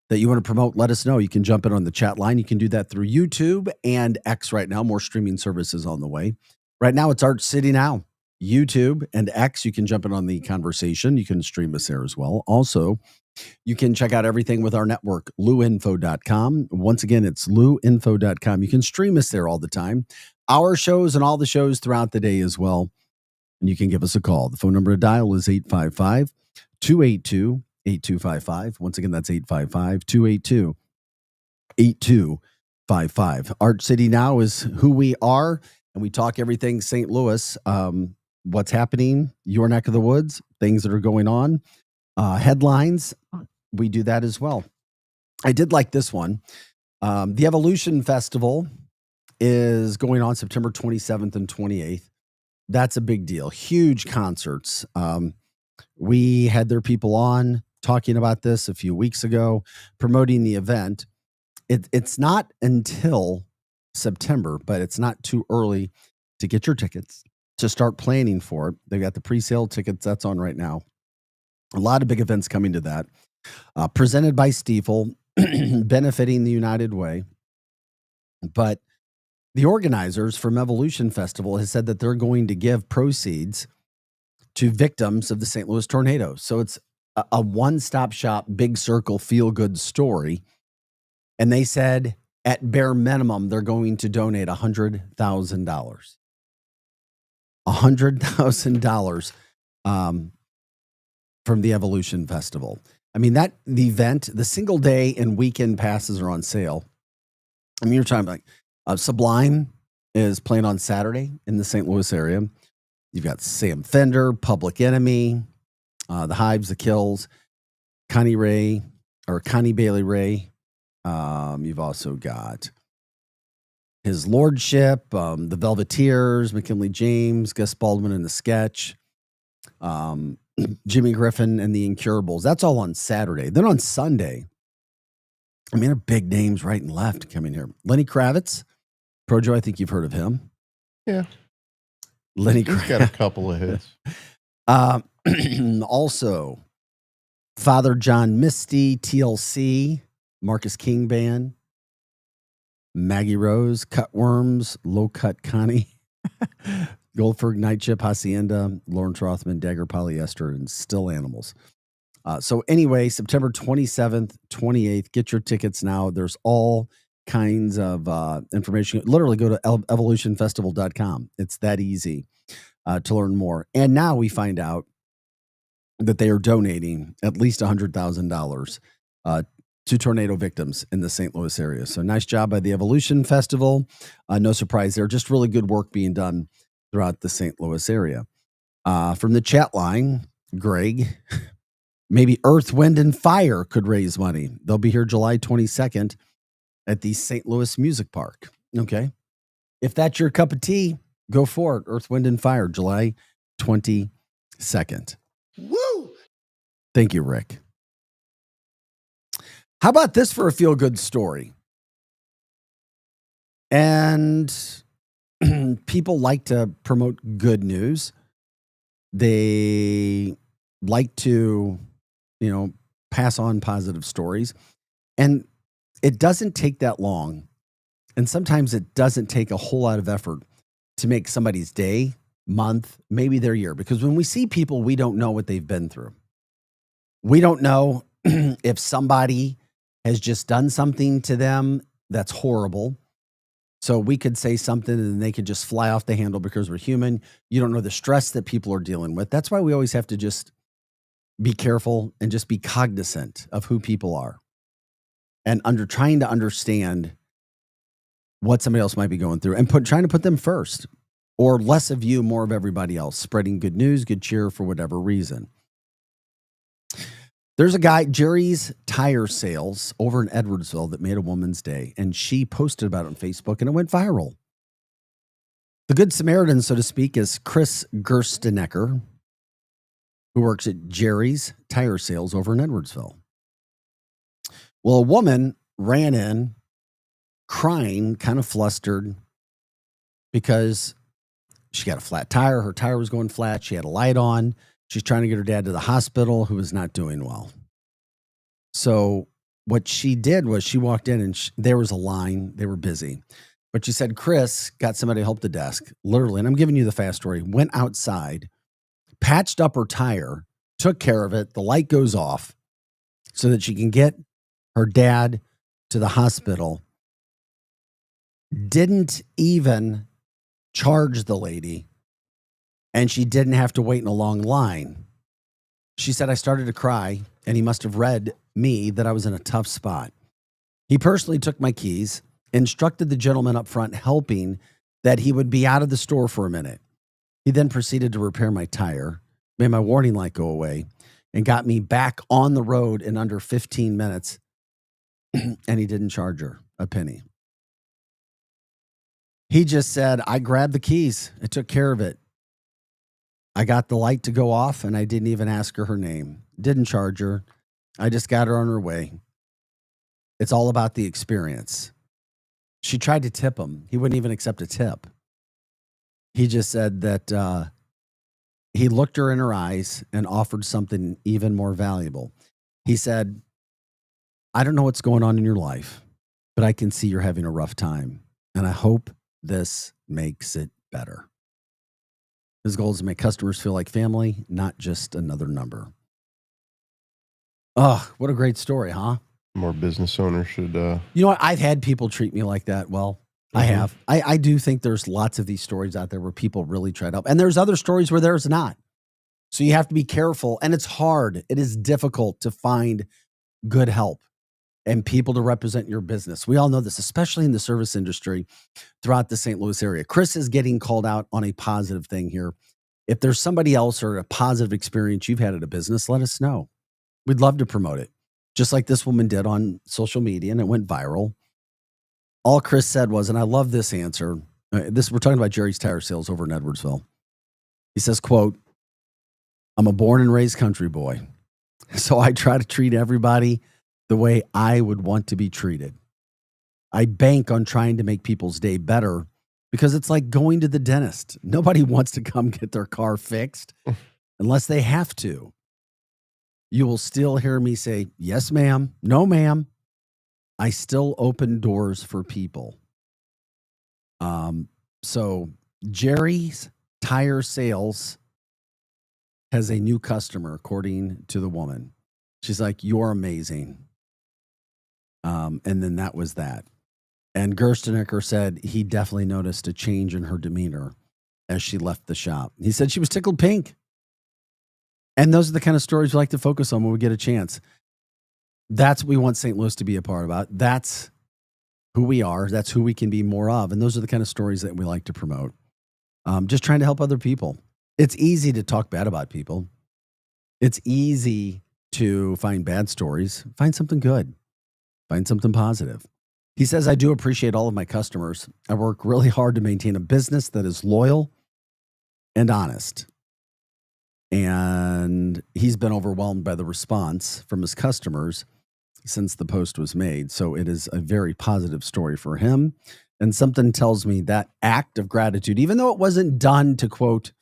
that you want to promote, let us know. You can jump in on the chat line. You can do that through YouTube and X right now. More streaming services on the way. Right now, it's Arch City Now. YouTube and X, you can jump in on the conversation. You can stream us there as well. Also, you can check out everything with our network, luinfo.com. Once again, it's luinfo.com. You can stream us there all the time. Our shows and all the shows throughout the day as well. And you can give us a call. The phone number to dial is 855-282-8255. Once again, that's 855-282-8255. Arch City Now is who we are, and we talk everything St. Louis. What's happening, your neck of the woods, things that are going on, headlines. We do that as well. I did like this one. The Evolution Festival is going on September 27th and 28th. That's a big deal. Huge concerts. We had their people on talking about this a few weeks ago, promoting the event. It's not until September, but it's not too early to get your tickets, to start planning for it. They've got the pre-sale tickets that's on right now. A lot of big events coming to that. Presented by Stiefel, benefiting the United Way. But the organizers from Evolution Festival has said that they're going to give proceeds to victims of the St. Louis tornado. So it's a one-stop shop, big circle, feel-good story. And they said at bare minimum, they're going to donate $100,000. $100,000 from the Evolution Festival. I mean, the event, the single day and weekend passes are on sale. I mean, you're talking like Sublime is playing on Saturday in the St. Louis area. You've got Sam Fender, Public Enemy, the Hives, the Kills, Connie Bailey Ray. You've also got His Lordship, the Velveteers, McKinley James, Gus Baldwin and the Sketch, Jimmy Griffin and the Incurables. That's all on Saturday. Then on Sunday, I mean, there are big names right and left coming here. Lenny Kravitz, Projo, I think you've heard of him. Yeah. Lenny Kravitz. He's got a couple of hits. Also, Father John Misty, TLC, Marcus King Band, Maggie Rose, Cutworms, Low Cut Connie, Goldberg, Night Chip, Hacienda, Lawrence Rothman, Dagger Polyester, and Still Animals. So anyway, September 27th, 28th, get your tickets now. There's all kinds of information. Literally go to evolutionfestival.com. It's that easy to learn more. And now we find out that they are donating at least $100,000 to tornado victims in the St. Louis area. So nice job by the Evolution Festival. No surprise there. Just really good work being done throughout the St. Louis area. From the chat line, Greg, maybe Earth, Wind, and Fire could raise money. They'll be here July 22nd at the St. Louis Music Park. Okay. If that's your cup of tea, go for it. Earth, Wind, and Fire, July 22nd. Woo! Thank you, Rick. How about this for a feel-good story? And people like to promote good news. They like to, pass on positive stories. And it doesn't take that long. And sometimes it doesn't take a whole lot of effort to make somebody's day, month, maybe their year. Because when we see people, we don't know what they've been through. We don't know if somebody has just done something to them that's horrible. So we could say something and they could just fly off the handle because we're human. You don't know the stress that people are dealing with. That's why we always have to just be careful and just be cognizant of who people are. and trying to understand what somebody else might be going through and trying to put them first, or less of you, more of everybody else, spreading good news, good cheer for whatever reason. There's a guy, Jerry's Tire Sales over in Edwardsville, that made a woman's day, and she posted about it on Facebook and it went viral. The Good Samaritan, so to speak, is Chris Gerstenecker, who works at Jerry's Tire Sales over in Edwardsville. Well, a woman ran in crying, kind of flustered, because she got a flat tire. Her tire was going flat. She had a light on. She's trying to get her dad to the hospital, who was not doing well. So what she did was she walked in and there was a line. They were busy. But she said, Chris got somebody to help the desk, literally, and I'm giving you the fast story, went outside, patched up her tire, took care of it. The light goes off so that she can get her dad to the hospital. Didn't even charge the lady, and she didn't have to wait in a long line. She said, I started to cry, and he must have read me that I was in a tough spot. He personally took my keys, instructed the gentleman up front helping that he would be out of the store for a minute. He then proceeded to repair my tire, made my warning light go away, and got me back on the road in under 15 minutes, and he didn't charge her a penny. He just said, I grabbed the keys. I took care of it. I got the light to go off, and I didn't even ask her name. Didn't charge her. I just got her on her way. It's all about the experience. She tried to tip him. He wouldn't even accept a tip. He just said that he looked her in her eyes and offered something even more valuable. He said, I don't know what's going on in your life, but I can see you're having a rough time, and I hope this makes it better. His goal is to make customers feel like family, not just another number. Oh, what a great story, huh? More business owners should. You know what? I've had people treat me like that. Well, I have. I do think there's lots of these stories out there where people really try to help. And there's other stories where there's not. So you have to be careful. And it's hard. It is difficult to find good help and people to represent your business. We all know this, especially in the service industry throughout the St. Louis area. Chris is getting called out on a positive thing here. If there's somebody else or a positive experience you've had at a business, let us know. We'd love to promote it. Just like this woman did on social media, and it went viral. All Chris said was, and I love this answer. We're talking about Jerry's Tire Sales over in Edwardsville. He says, quote, I'm a born and raised country boy, so I try to treat everybody the way I would want to be treated. I bank on trying to make people's day better because it's like going to the dentist. Nobody wants to come get their car fixed unless they have to. You will still hear me say, yes, ma'am, no, ma'am. I still open doors for people. So Jerry's Tire Sales has a new customer, according to the woman. She's like, you're amazing. And then that was that. And Gerstenecker said he definitely noticed a change in her demeanor as she left the shop. He said she was tickled pink. And those are the kind of stories we like to focus on when we get a chance. That's what we want St. Louis to be a part about. That's who we are. That's who we can be more of. And those are the kind of stories that we like to promote. Just trying to help other people. It's easy to talk bad about people. It's easy to find bad stories. Find something good. Find something positive. He says, I do appreciate all of my customers. I work really hard to maintain a business that is loyal and honest. And he's been overwhelmed by the response from his customers since the post was made. So it is a very positive story for him. And something tells me that act of gratitude, even though it wasn't done to, quote,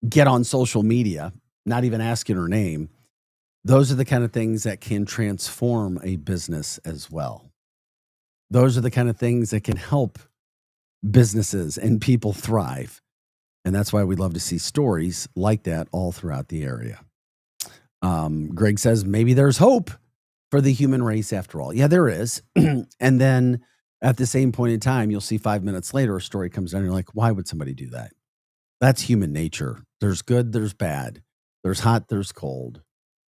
get on social media, not even asking her name, those are the kind of things that can transform a business as well. Those are the kind of things that can help businesses and people thrive. And that's why we love to see stories like that all throughout the area. Greg says, maybe there's hope for the human race after all. Yeah, there is. And then at the same point in time, you'll see 5 minutes later, a story comes down and you're like, why would somebody do that? That's human nature. There's good, there's bad. There's hot, there's cold.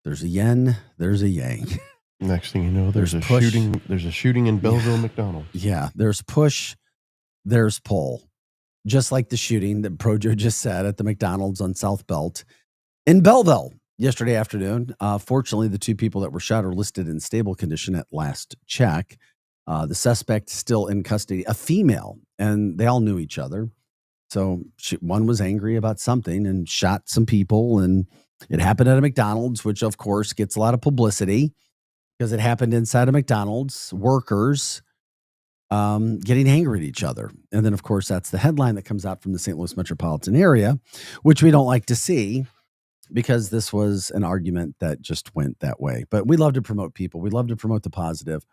There's a yin, there's a yang. Next thing you know, there's a push. shooting. There's a shooting in Belleville McDonald's. Yeah, there's push, there's pull. Just like the shooting that Projo just said at the McDonald's on South Belt in Belleville yesterday afternoon. Fortunately, the two people that were shot are listed in stable condition at last check. The suspect still in custody, a female, and they all knew each other. So one was angry about something and shot some people, and it happened at a McDonald's, which of course gets a lot of publicity because it happened inside a McDonald's. Workers getting angry at each other. And then, of course, that's the headline that comes out from the St. Louis metropolitan area, which we don't like to see because this was an argument that just went that way. But we love to promote people. We love to promote the positive.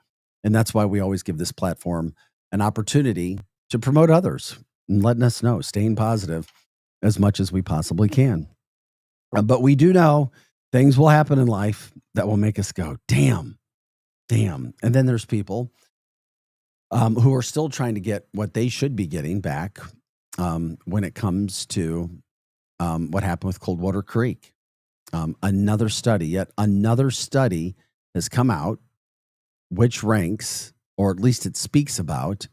And that's why we always give this platform an opportunity to promote others and letting us know, staying positive as much as we possibly can. But we do know things will happen in life that will make us go, damn. And then there's people who are still trying to get what they should be getting back when it comes to what happened with Coldwater Creek. Another study has come out which ranks, or at least it speaks about,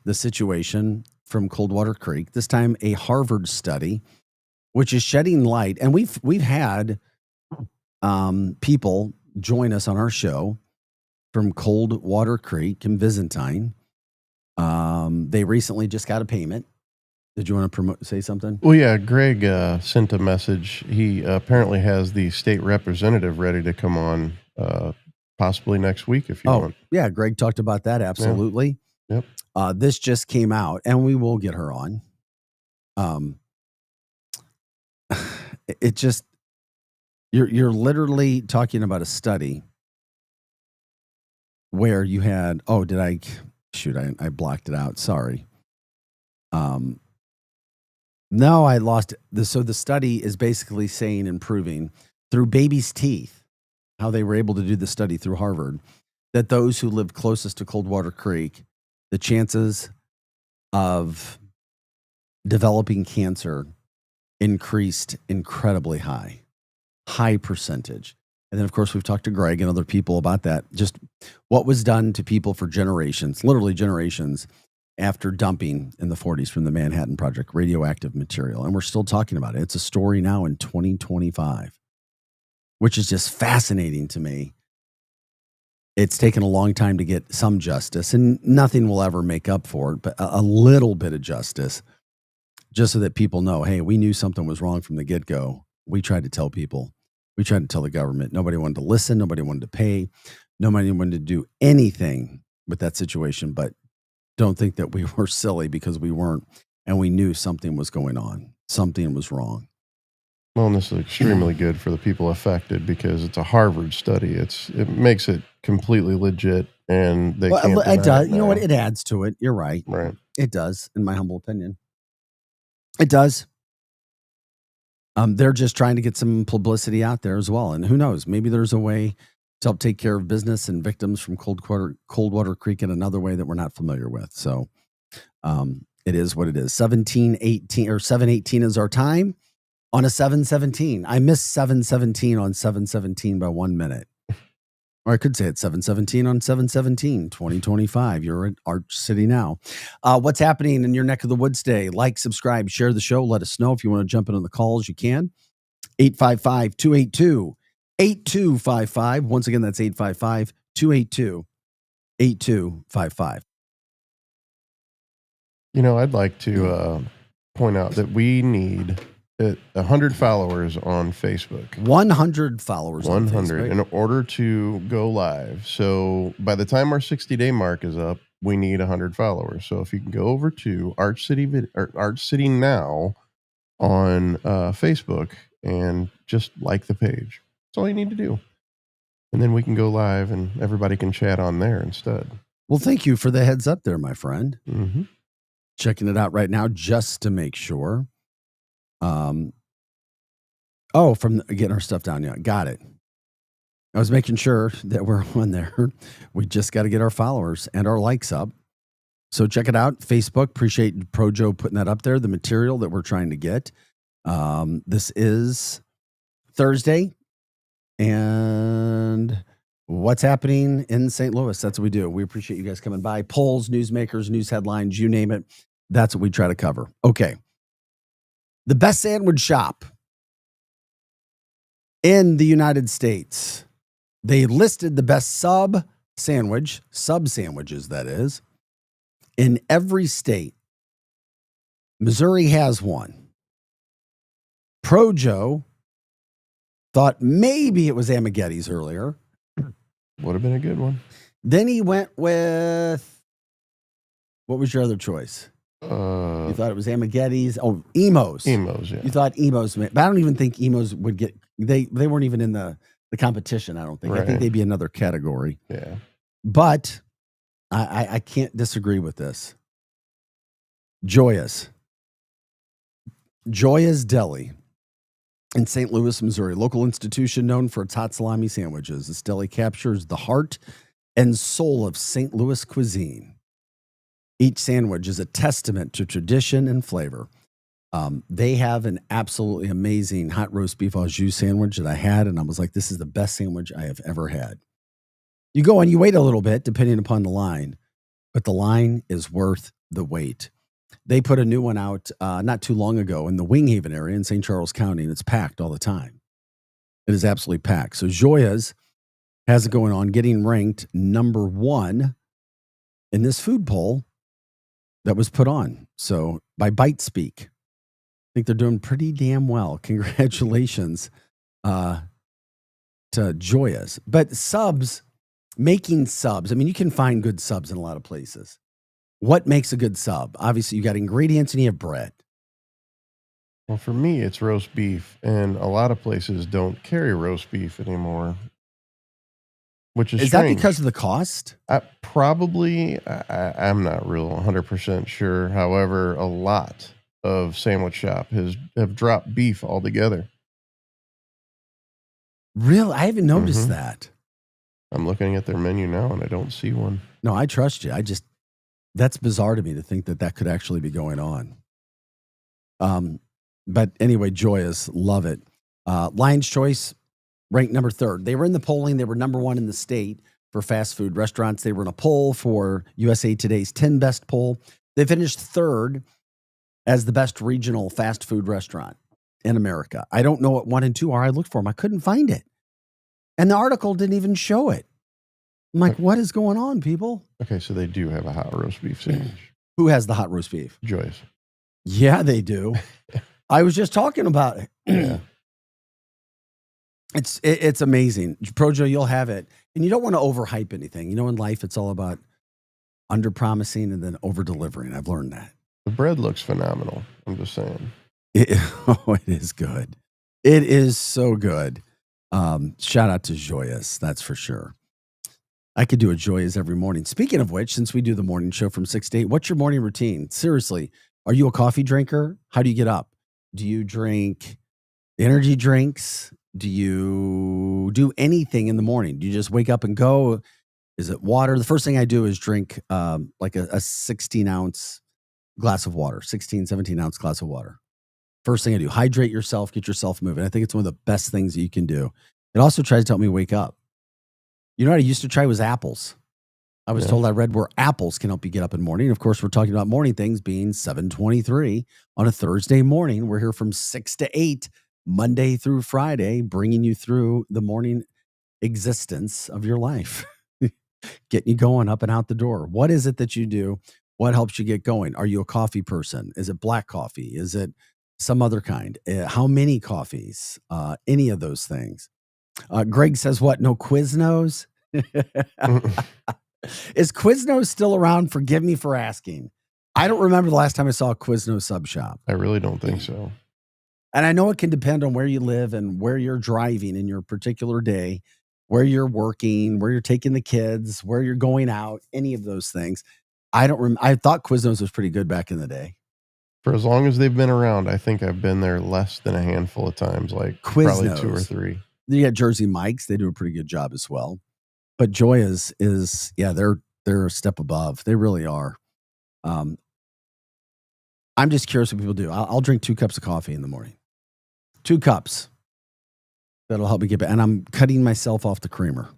the situation from Coldwater Creek. This time a Harvard study, which is shedding light. And we've had people join us on our show from Coldwater Creek in Byzantine. They recently just got a payment. Did you want to say something? Well, yeah, Greg sent a message. He apparently has the state representative ready to come on possibly next week if you want. Yeah, Greg talked about that. Absolutely. Yeah. Yep. This just came out, and we will get her on. It just, you're literally talking about a study where you had, I blocked it out. Sorry. No, I lost it. So the study is basically saying and proving through babies' teeth, how they were able to do the study through Harvard, that those who lived closest to Coldwater Creek, the chances of developing cancer increased incredibly high percentage. And then, of course, we've talked to Greg and other people about that. Just what was done to people for generations, literally generations, after dumping in the 40s from the Manhattan Project radioactive material. And we're still talking about it. It's a story now in 2025, which is just fascinating to me. It's taken a long time to get some justice, and nothing will ever make up for it, but a little bit of justice, just so that people know, hey, we knew something was wrong from the get-go. We tried to tell people. We tried to tell the government. Nobody wanted to listen. Nobody wanted to pay. Nobody wanted to do anything with that situation. But don't think that we were silly, because we weren't. And we knew something was going on. Something was wrong. Well, and this is extremely good for the people affected because it's a Harvard study. It makes it completely legit, and they can't deny it does. it You know now. what? It adds to it. You're right. Right. It does, in my humble opinion. It does. They're just trying to get some publicity out there as well. And who knows? Maybe there's a way to help take care of business and victims from Coldwater Creek in another way that we're not familiar with. So it is what it is. 7:18 is our time on a 7:17. I missed 7:17 on 7:17 by 1 minute. Or I could say it's 7:17 on 7/17, 2025. You're at Arch City now. What's happening in your neck of the woods today? Like, subscribe, share the show. Let us know. If you want to jump in on the calls, you can. 855-282-8255. Once again, that's 855-282-8255. I'd like to point out that we need 100 followers on Facebook. 100 followers 100 on Facebook. in order to go live. So by the time our 60-day mark is up, we need 100 followers. So if you can go over to Arch City Now on Facebook and just like the page. That's all you need to do. And then we can go live and everybody can chat on there instead. Well, thank you for the heads up there, my friend. Mm-hmm. Checking it out right now just to make sure. From getting our stuff down. Yeah, got it. I was making sure that we're on there. We just got to get our followers and our likes up. So check it out. Facebook. Appreciate Projo putting that up there, the material that we're trying to get. This is Thursday, and what's happening in St. Louis. That's what we do. We appreciate you guys coming by. Polls, newsmakers, news headlines, you name it. That's what we try to cover. Okay. The best sandwich shop in the United States. They listed the best sub sandwiches, that is, in every state. Missouri has one. Projo thought maybe it was Amaghetti's earlier. Would have been a good one. Then he went with, what was your other choice? You thought it was Amaghetti's? Oh, Emos. Emos, yeah. You thought Emos, but I don't even think Emos would get, they weren't even in the competition, I don't think. I think Right. they'd be another category. Yeah. But I can't disagree with this. Joya's Deli in St. Louis, Missouri, local institution known for its hot salami sandwiches. This deli captures the heart and soul of St. Louis cuisine. Each sandwich is a testament to tradition and flavor. They have an absolutely amazing hot roast beef au jus sandwich that I had, and I was like, this is the best sandwich I have ever had. You go and you wait a little bit, depending upon the line, but the line is worth the wait. They put a new one out not too long ago in the Winghaven area in St. Charles County, and it's packed all the time. It is absolutely packed. So Joya's has it going on, getting ranked number 1 in this food poll that was put on. So by BiteSpeak, I think they're doing pretty damn well. Congratulations to Joya's. But subs, making subs, I mean, you can find good subs in a lot of places. What makes a good sub? Obviously, you got ingredients and you have bread. Well, for me, it's roast beef, and a lot of places don't carry roast beef anymore, which is Is strange. that because of the cost? Probably. I'm not real 100% sure. However, a lot of sandwich shop have dropped beef altogether. Really? I haven't noticed that. I'm looking at their menu now, and I don't see one. No, I trust you. That's bizarre to me to think that could actually be going on. But anyway, Joya's, love it. Lion's Choice, ranked number 3rd. They were in the polling. They were number 1 in the state for fast food restaurants. They were in a poll for USA Today's 10 best poll. They finished 3rd as the best regional fast food restaurant in America. I don't know what 1 and 2 are. I looked for them. I couldn't find it. And the article didn't even show it. I'm like, what is going on, people? Okay, so they do have a hot roast beef sandwich. Who has the hot roast beef? Joyce. Yeah, they do. I was just talking about it. Yeah. It's amazing. Projo, you'll have it. And you don't want to overhype anything. You know, in life, it's all about under-promising and then over-delivering. I've learned that. The bread looks phenomenal. I'm just saying. It is good. It is so good. Shout out to Joyous, that's for sure. I could do a Joyous every morning. Speaking of which, since we do the morning show from 6 to 8, what's your morning routine? Seriously, are you a coffee drinker? How do you get up? Do you drink energy drinks? Do you do anything in the morning? Do you just wake up and go? Is it water? The first thing I do is drink like a 16-ounce glass of water, 16, 17-ounce glass of water. First thing I do, hydrate yourself, get yourself moving. I think it's one of the best things that you can do. It also tries to help me wake up. You know what I used to try was apples. I was told I read where apples can help you get up in the morning. Of course, we're talking about morning things being 7:23 on a Thursday morning. We're here from 6 to 8, Monday through Friday, bringing you through the morning existence of your life, getting you going up and out the door. What is it that you do? What helps you get going? Are you a coffee person? Is it black coffee? Is it some other kind? How many coffees? Any of those things. Greg says, what? No Quiznos? Is Quiznos still around? Forgive me for asking. I don't remember the last time I saw a Quiznos sub shop. I really don't think so. And I know it can depend on where you live and where you're driving in your particular day, where you're working, where you're taking the kids, where you're going out, any of those things. I thought Quiznos was pretty good back in the day. For as long as they've been around, I think I've been there less than a handful of times, like probably 2 or 3. You got Jersey Mike's. They do a pretty good job as well. But Joya's they're a step above. They really are. I'm just curious what people do. I'll drink 2 cups of coffee in the morning. 2 cups. That'll help me get back. And I'm cutting myself off the creamer.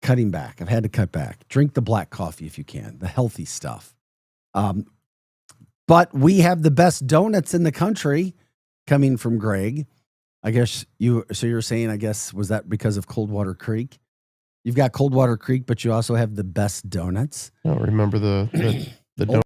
cutting back. I've had to cut back. Drink the black coffee if you can, the healthy stuff. But we have the best donuts in the country, coming from Greg. I guess you're saying, I guess, was that because of Coldwater Creek? You've got Coldwater Creek, but you also have the best donuts. I don't remember the donut.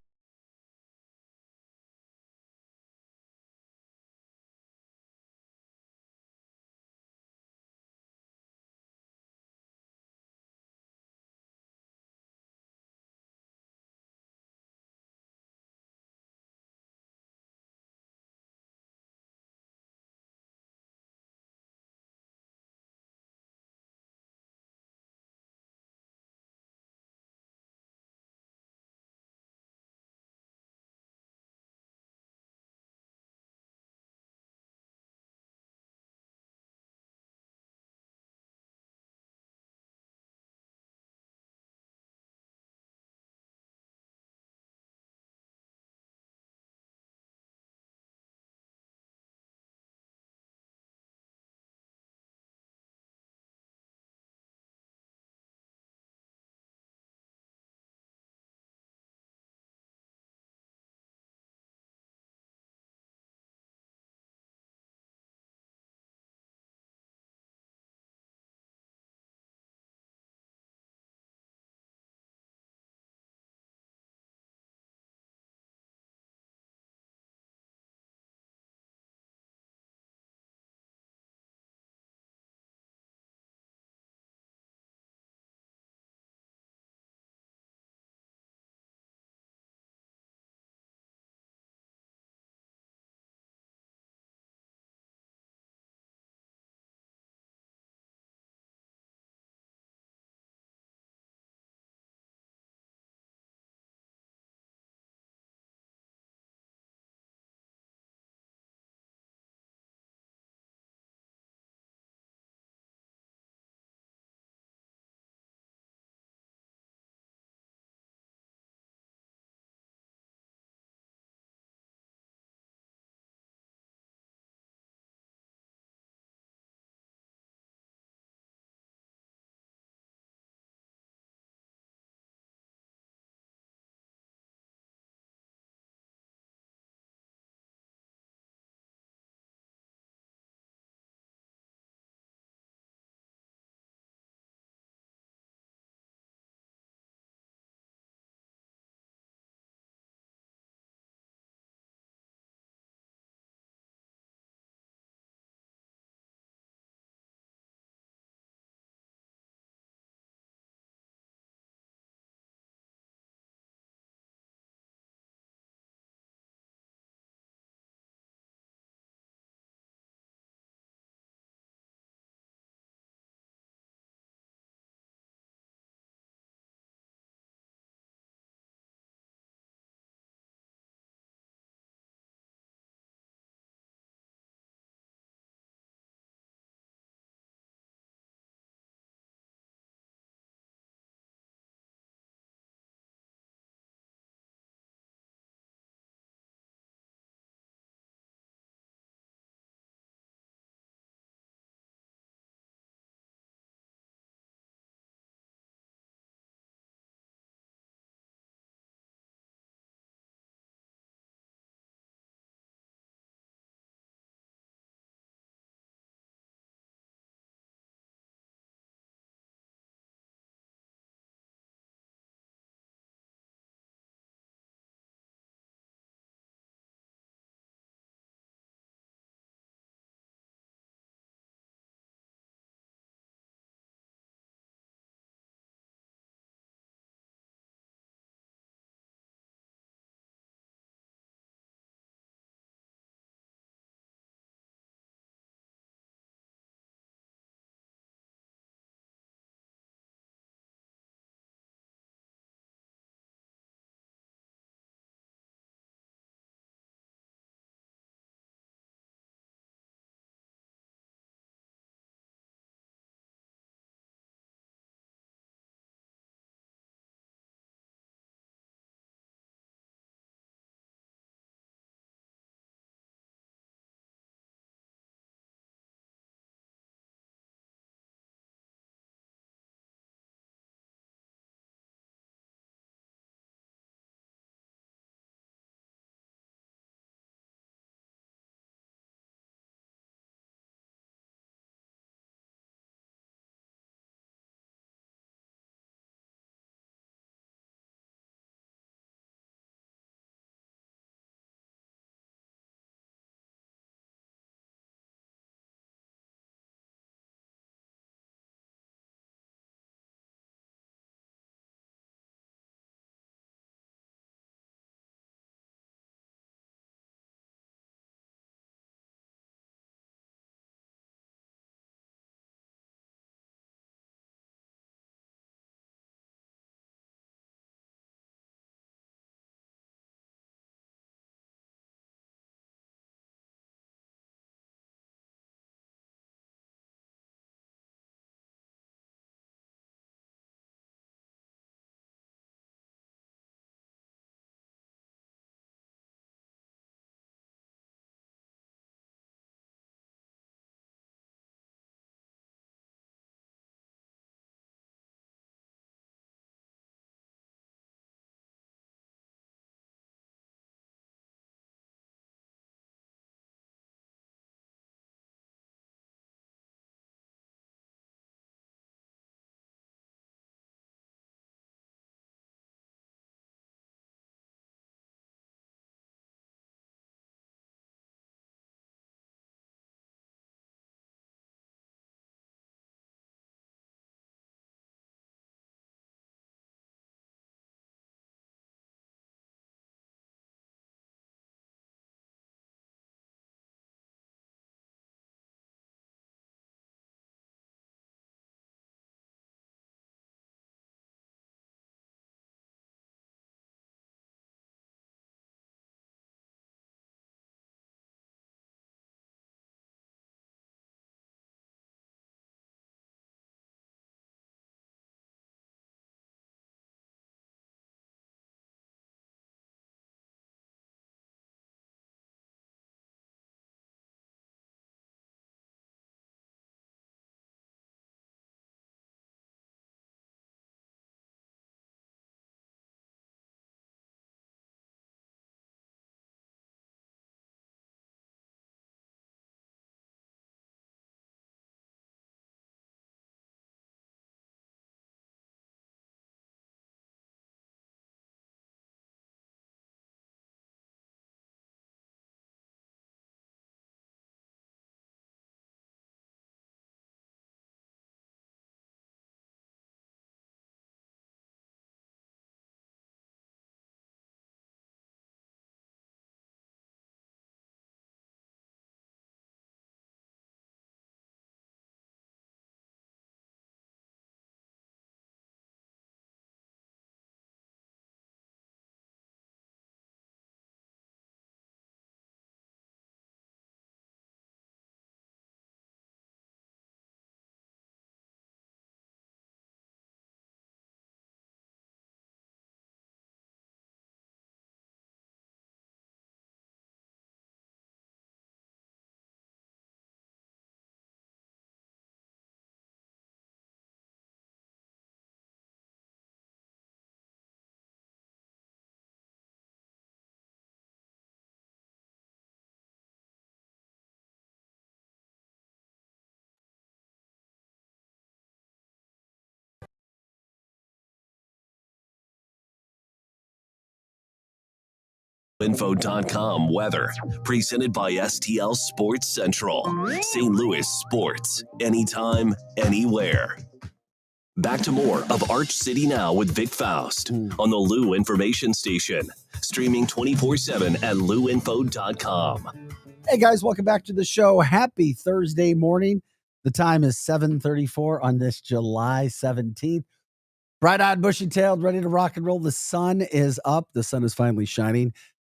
Info.com weather, presented by STL Sports Central. St. Louis sports, anytime, anywhere. Back to more of Arch City Now with Vic Faust on the Lou Information Station. Streaming 24/7 at louinfo.com. Hey guys, welcome back to the show. Happy Thursday morning. The time is 7:34 on this July 17th. Bright-eyed, bushy-tailed, ready to rock and roll. The sun is up. The sun is finally shining.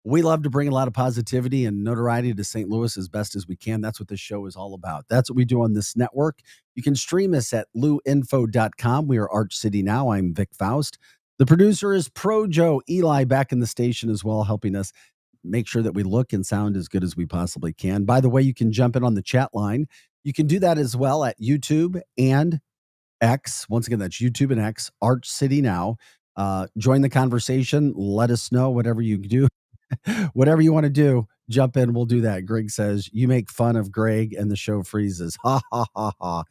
We love to bring a lot of positivity and notoriety to St. Louis as best as we can. That's what this show is all about. That's what we do on this network. You can stream us at louinfo.com. We are Arch City Now. I'm Vic Faust. The producer is Pro Joe Eli, back in the station as well, helping us make sure that we look and sound as good as we possibly can. By the way, you can jump in on the chat line. You can do that as well at YouTube and X. Once again, that's YouTube and X, Arch City Now. Join the conversation. Let us know whatever you do. Whatever you want to do, jump in. We'll do that. Greg says, you make fun of Greg and the show freezes. Ha, ha, ha, ha.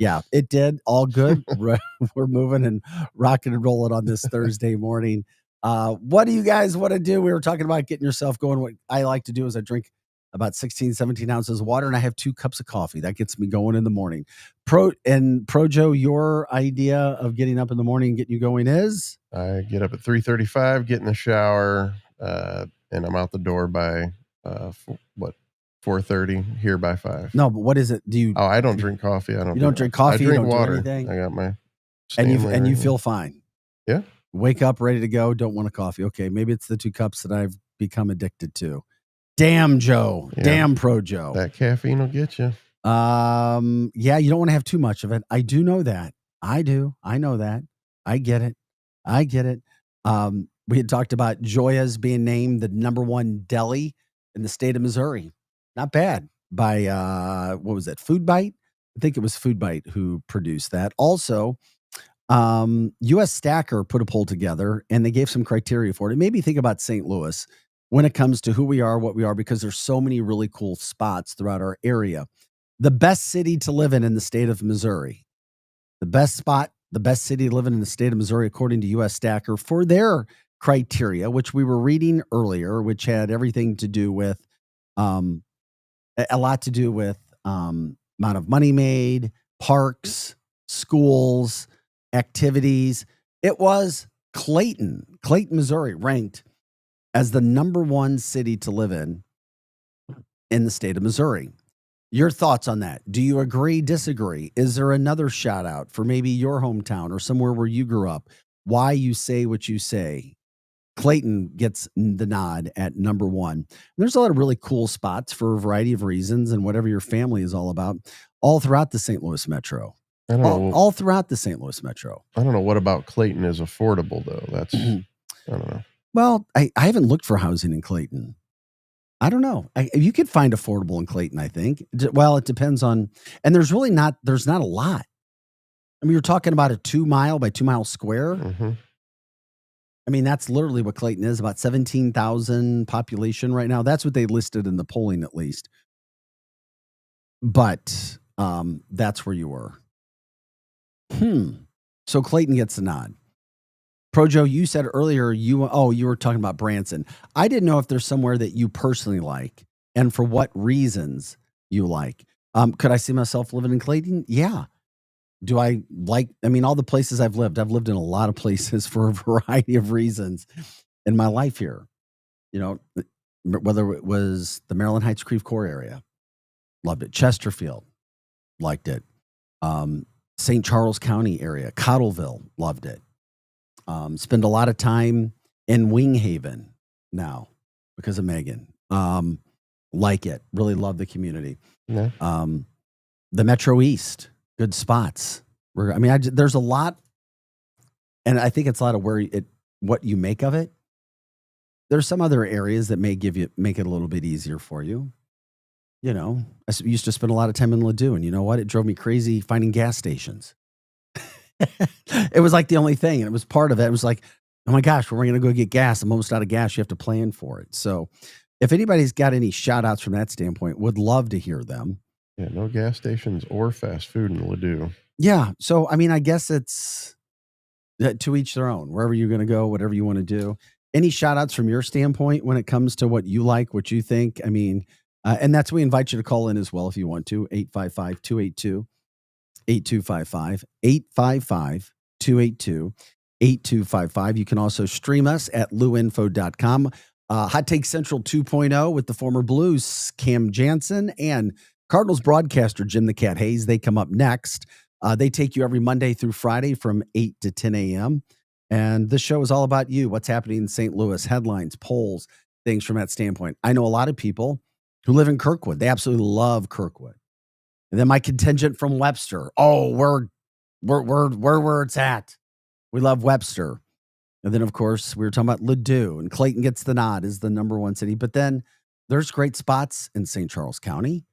Yeah, it did. All good. We're moving and rocking and rolling on this Thursday morning. What do you guys want to do? We were talking about getting yourself going. What I like to do is I drink about 16, 17 ounces of water, and I have 2 cups of coffee. That gets me going in the morning. Pro Joe, your idea of getting up in the morning and getting you going is? I get up at 3:35, get in the shower, and I'm out the door by 4:30, here by 5. No, but what is it? Do you? Oh, I don't drink coffee. You don't drink coffee. I drink you don't water. Do anything? I got my and you feel fine. Yeah. Wake up ready to go. Don't want a coffee. Okay, maybe it's the 2 cups that I've become addicted to. Damn, Joe. Yeah. Damn, Pro Joe. That caffeine will get you. Yeah, you don't want to have too much of it. I do know that. I do. I know that. I get it. We had talked about Joya's being named the #1 deli in the state of Missouri. Not bad. By what was it? Food Bite? I think it was Food Bite who produced that. Also, US Stacker put a poll together and they gave some criteria for it. It made me think about St. Louis when it comes to who we are, what we are, because there's so many really cool spots throughout our area. The best city to live in the state of Missouri. The best spot, the best city to live in the state of Missouri, according to US Stacker, for their criteria, which we were reading earlier, which had everything to do with, a lot to do with amount of money made, parks, schools, activities. It was Clayton, Missouri, ranked as the #1 city to live in the state of Missouri. Your thoughts on that? Do you agree, disagree? Is there another shout out for maybe your hometown or somewhere where you grew up? Why you say what you say? Clayton gets the nod at #1. There's a lot of really cool spots for a variety of reasons and whatever your family is all about, all throughout the St. Louis Metro. All throughout the St. Louis Metro. I don't know what about Clayton is affordable, though. That's, I don't know. Well, I haven't looked for housing in Clayton. I don't know. You could find affordable in Clayton, I think. Well, it depends on, and there's not a lot. I mean, you're talking about a 2 mile by 2 mile square. Mm-hmm. I mean, that's literally what Clayton is, about 17,000 population right now. That's what they listed in the polling, at least. But that's where you were. So Clayton gets a nod. Pro Joe, you said earlier you were talking about Branson. I didn't know if there's somewhere that you personally like and for what reasons you like. Could I see myself living in Clayton? Yeah. Do I like, I mean, all the places I've lived in a lot of places for a variety of reasons in my life here. You know, whether it was the Maryland Heights Creve Coeur area, loved it. Chesterfield, liked it. St. Charles County area, Cottleville, loved it. Spend a lot of time in Winghaven now because of Megan. Like it. Really love the community. Yeah. The Metro East, good spots. There's a lot, and I think it's a lot of what you make of it. There's some other areas that make it a little bit easier for you. You know, I used to spend a lot of time in Ladue, and you know what? It drove me crazy finding gas stations. It was like the only thing, and it was part of it. It was like, oh my gosh, where are we going to go get gas? I'm almost out of gas. You have to plan for it. So if anybody's got any shout outs from that standpoint, would love to hear them. Yeah, no gas stations or fast food in Ladue. Yeah. So, I mean, I guess it's to each their own, wherever you're going to go, whatever you want to do. Any shout outs from your standpoint when it comes to what you like, what you think? I mean, and that's, we invite you to call in as well if you want to. 855 282 8255. 855 282 8255. You can also stream us at luinfo.com. Hot Take Central 2.0 with the former Blues Cam Jansen and Cardinals broadcaster Jim the Cat Hayes. They come up next. They take you every Monday through Friday from 8 to 10 a.m. And this show is all about you, what's happening in St. Louis, headlines, polls, things from that standpoint. I know a lot of people who live in Kirkwood. They absolutely love Kirkwood. And then my contingent from Webster. Oh, we're where it's at. We love Webster. And then, of course, we were talking about Ladue, and Clayton gets the nod as the number one city. But then there's great spots in St. Charles County.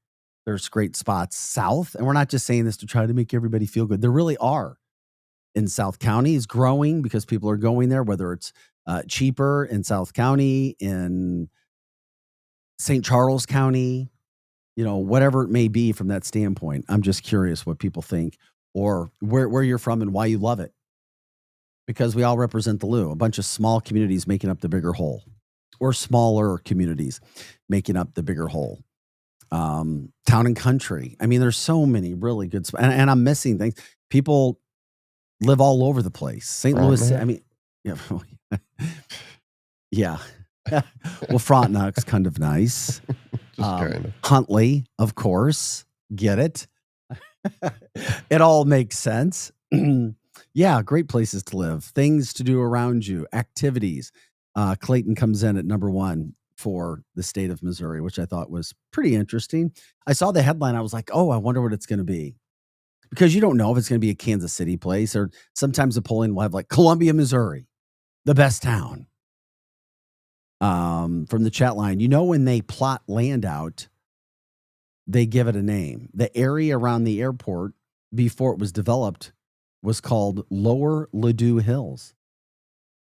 There's great spots south. And we're not just saying this to try to make everybody feel good. There really are. In South County is growing because people are going there, whether it's cheaper in South County, in St. Charles County, whatever it may be from that standpoint. I'm just curious what people think, or where you're from and why you love it. Because we all represent the Lou, a bunch of small communities making up the bigger whole, or smaller communities making up the bigger whole. Town and country. I mean, there's so many really good spots, and I'm missing things. People live all over the place. St. Louis, I mean, yeah. Well, Frontenac's kind of nice. Huntley, of course. Get it? It all makes sense. Yeah, great places to live. Things to do around you. Activities. Clayton comes in at number one for the state of Missouri, which I thought was pretty interesting. I saw the headline. I was like, oh, I wonder what it's going to be. Because you don't know if it's going to be a Kansas City place, or sometimes the polling will have like Columbia, Missouri, the best town. From the chat line, when they plot land out, they give it a name. The area around the airport before it was developed was called Lower Ladue Hills.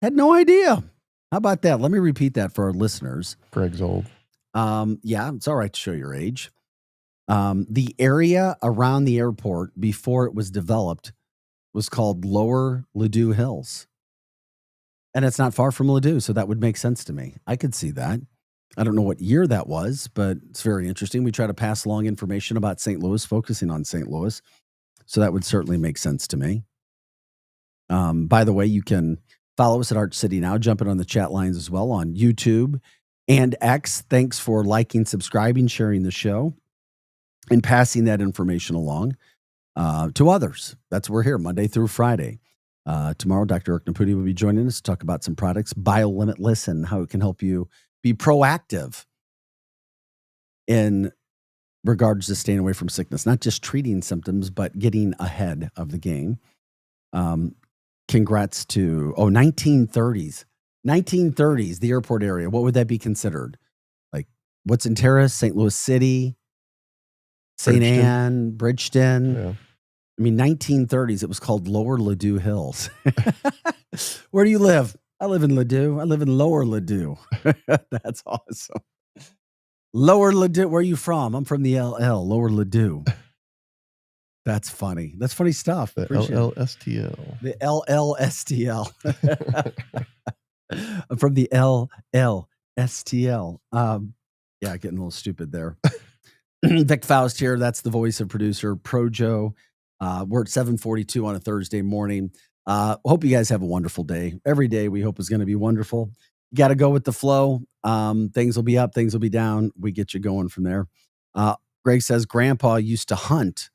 Had no idea. How about that? Let me repeat that for our listeners. Greg's old. Yeah, it's all right to show your age. The area around the airport before it was developed was called Lower Ladue Hills. And it's not far from Ladue, so that would make sense to me. I could see that. I don't know what year that was, but it's very interesting. We try to pass along information about St. Louis, focusing on St. Louis. So that would certainly make sense to me. By the way, you can follow us at Arch City Now, jumping on the chat lines as well on YouTube and X. Thanks for liking, subscribing, sharing the show, and passing that information along to others. That's why we're here Monday through Friday. Tomorrow, Dr. Eric Naputi will be joining us to talk about some products, BioLimitless, and how it can help you be proactive in regards to staying away from sickness, not just treating symptoms, but getting ahead of the game. Congrats to, 1930s. 1930s, the airport area. What would that be considered? Like, what's in Terrace, St. Louis City, St. Anne, Bridgeton? Yeah. I mean, 1930s, it was called Lower Ladue Hills. Where do you live? I live in Ladue. I live in Lower Ladue. That's awesome. Lower Ladue. Where are you from? I'm from the LL, Lower Ladue. That's funny. That's funny stuff. The LLSTL. The LLSTL. I'm from the LLSTL. Yeah, getting a little stupid there. Vic Faust here. That's the voice of producer Projo. We're at 7:42 on a Thursday morning. Hope you guys have a wonderful day. Every day we hope is going to be wonderful. You got to go with the flow. Things will be up, things will be down. We get you going from there. Greg says Grandpa used to hunt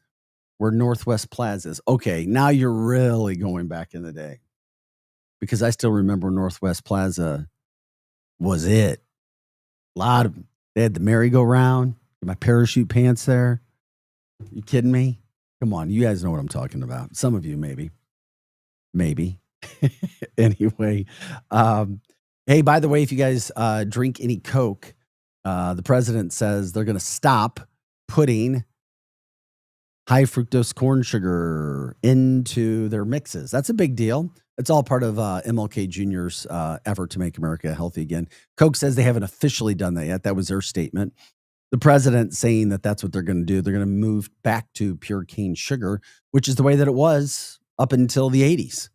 where Northwest Plaza is. Okay, now you're really going back in the day, because I still remember Northwest Plaza was it. They had the merry-go-round, my parachute pants there. You kidding me? Come on, you guys know what I'm talking about. Some of you maybe. Anyway, hey, by the way, if you guys drink any Coke, the president says they're going to stop putting high fructose corn sugar into their mixes. That's a big deal. It's all part of MLK Jr.'s effort to make America healthy again. Coke says they haven't officially done that yet. That was their statement. The president saying that that's what they're going to do. They're going to move back to pure cane sugar, which is the way that it was up until the 80s.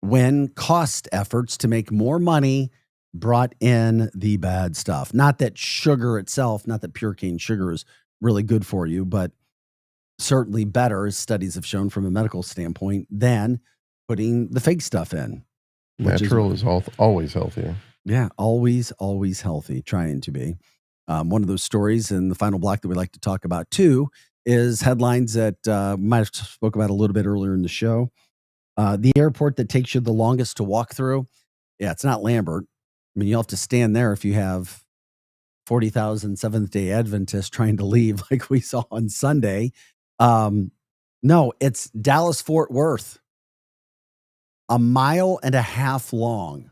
when cost efforts to make more money brought in the bad stuff. Not that sugar itself, not that pure cane sugar is really good for you, but certainly better, as studies have shown from a medical standpoint, than putting the fake stuff in. Natural is always healthier. Yeah, always healthy, trying to be. One of those stories in the final block that we like to talk about too is headlines that we might have spoke about a little bit earlier in the show. The airport that takes you the longest to walk through. Yeah, it's not Lambert. I mean, you'll have to stand there if you have 40,000 Seventh-day Adventists trying to leave like we saw on Sunday. No, it's Dallas-Fort Worth. 1.5 miles long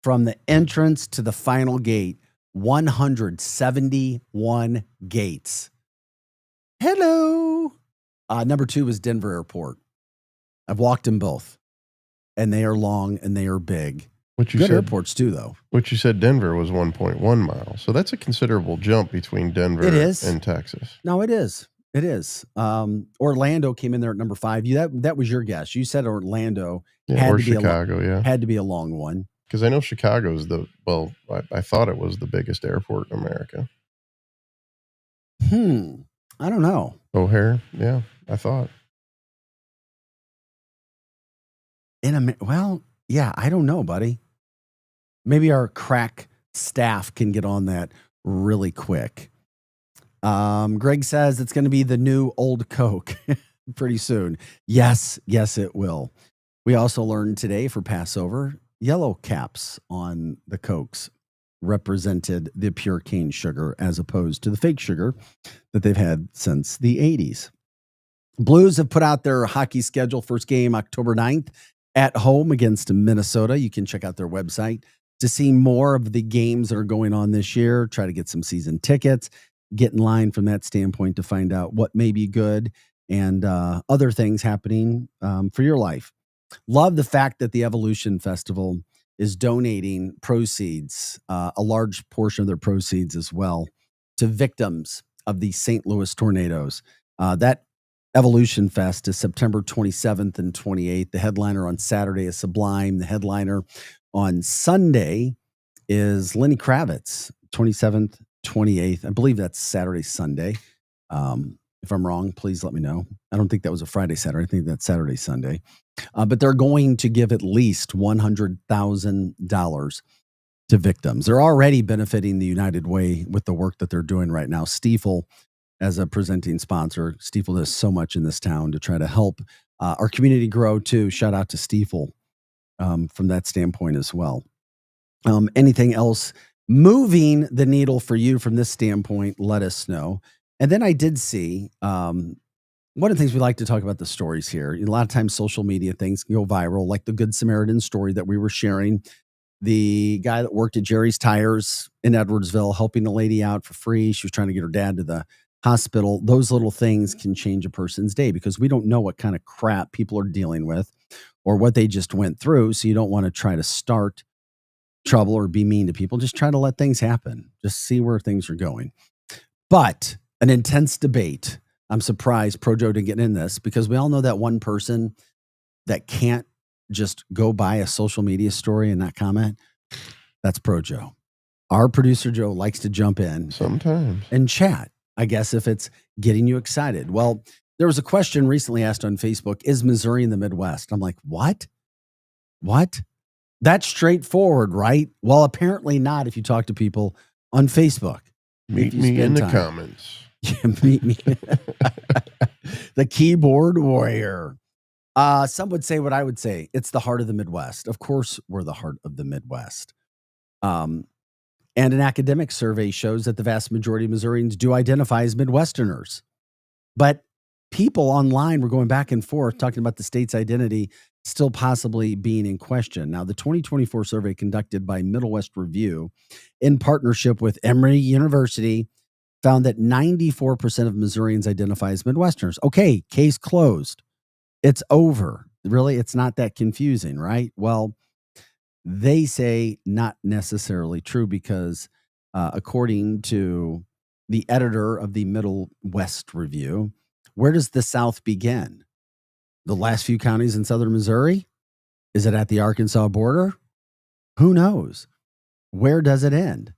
from the entrance to the final gate. 171 gates. Hello. Number 2 is Denver Airport. I've walked in both, and they are long and they are big. Good airports too, though. What you said Denver was 1.1 miles. So that's a considerable jump between Denver and Texas. No, it is. It is. Orlando came in there at number 5. That was your guess. You said Orlando had to Chicago, had to be a long one. Because I know Chicago is I thought it was the biggest airport in America. I don't know. O'Hare, yeah, I thought. Well, yeah, I don't know, buddy. Maybe our crack staff can get on that really quick. Greg says it's going to be the new old Coke pretty soon. Yes, it will. We also learned today for Passover, yellow caps on the Cokes represented the pure cane sugar as opposed to the fake sugar that they've had since the 80s. Blues have put out their hockey schedule. First game, October 9th at home against Minnesota. You can check out their website to see more of the games that are going on this year. Try to get some season tickets. Get in line from that standpoint to find out what may be good and other things happening for your life. Love the fact that the Evolution Festival is donating proceeds, a large portion of their proceeds as well, to victims of the St. Louis tornadoes. That Evolution Fest is September 27th and 28th. The headliner on Saturday is Sublime. The headliner on Sunday is Lenny Kravitz, 27th, 28th. I believe that's Saturday, Sunday. If I'm wrong, please let me know. I don't think that was a Friday, Saturday. I think that's Saturday, Sunday. But they're going to give at least $100,000 to victims. They're already benefiting the United Way with the work that they're doing right now. Stiefel, as a presenting sponsor, Stiefel does so much in this town to try to help our community grow too. Shout out to Stiefel from that standpoint as well. Anything else moving the needle for you from this standpoint, let us know. And then I did see one of the things we like to talk about the stories here. A lot of times social media things can go viral, like the Good Samaritan story that we were sharing. The guy that worked at Jerry's Tires in Edwardsville, helping a lady out for free. She was trying to get her dad to the hospital. Those little things can change a person's day because we don't know what kind of crap people are dealing with or what they just went through. So you don't want to try to start trouble or be mean to people. Just try to let things happen. Just see where things are going. But an intense debate. I'm surprised Projo didn't get in this because we all know that one person that can't just go by a social media story and not comment. That's Projo. Our producer Joe likes to jump in sometimes and chat, I guess, if it's getting you excited. Well, there was a question recently asked on Facebook, is Missouri in the Midwest? I'm like, what? That's straightforward, right? Well, apparently not if you talk to people on Facebook. Meet me in the comments. Yeah, meet me. The keyboard warrior. Some would say what I would say. It's the heart of the Midwest. Of course, we're the heart of the Midwest. And an academic survey shows that the vast majority of Missourians do identify as Midwesterners. But people online were going back and forth talking about the state's identity still possibly being in question. Now, the 2024 survey conducted by Middle West Review in partnership with Emory University found that 94% of Missourians identify as Midwesterners. Okay, case closed. It's over. Really, it's not that confusing, right? Well, they say not necessarily true because according to the editor of the Middle West Review, where does the South begin? The last few counties in southern Missouri? Is it at the Arkansas border? Who knows? Where does it end?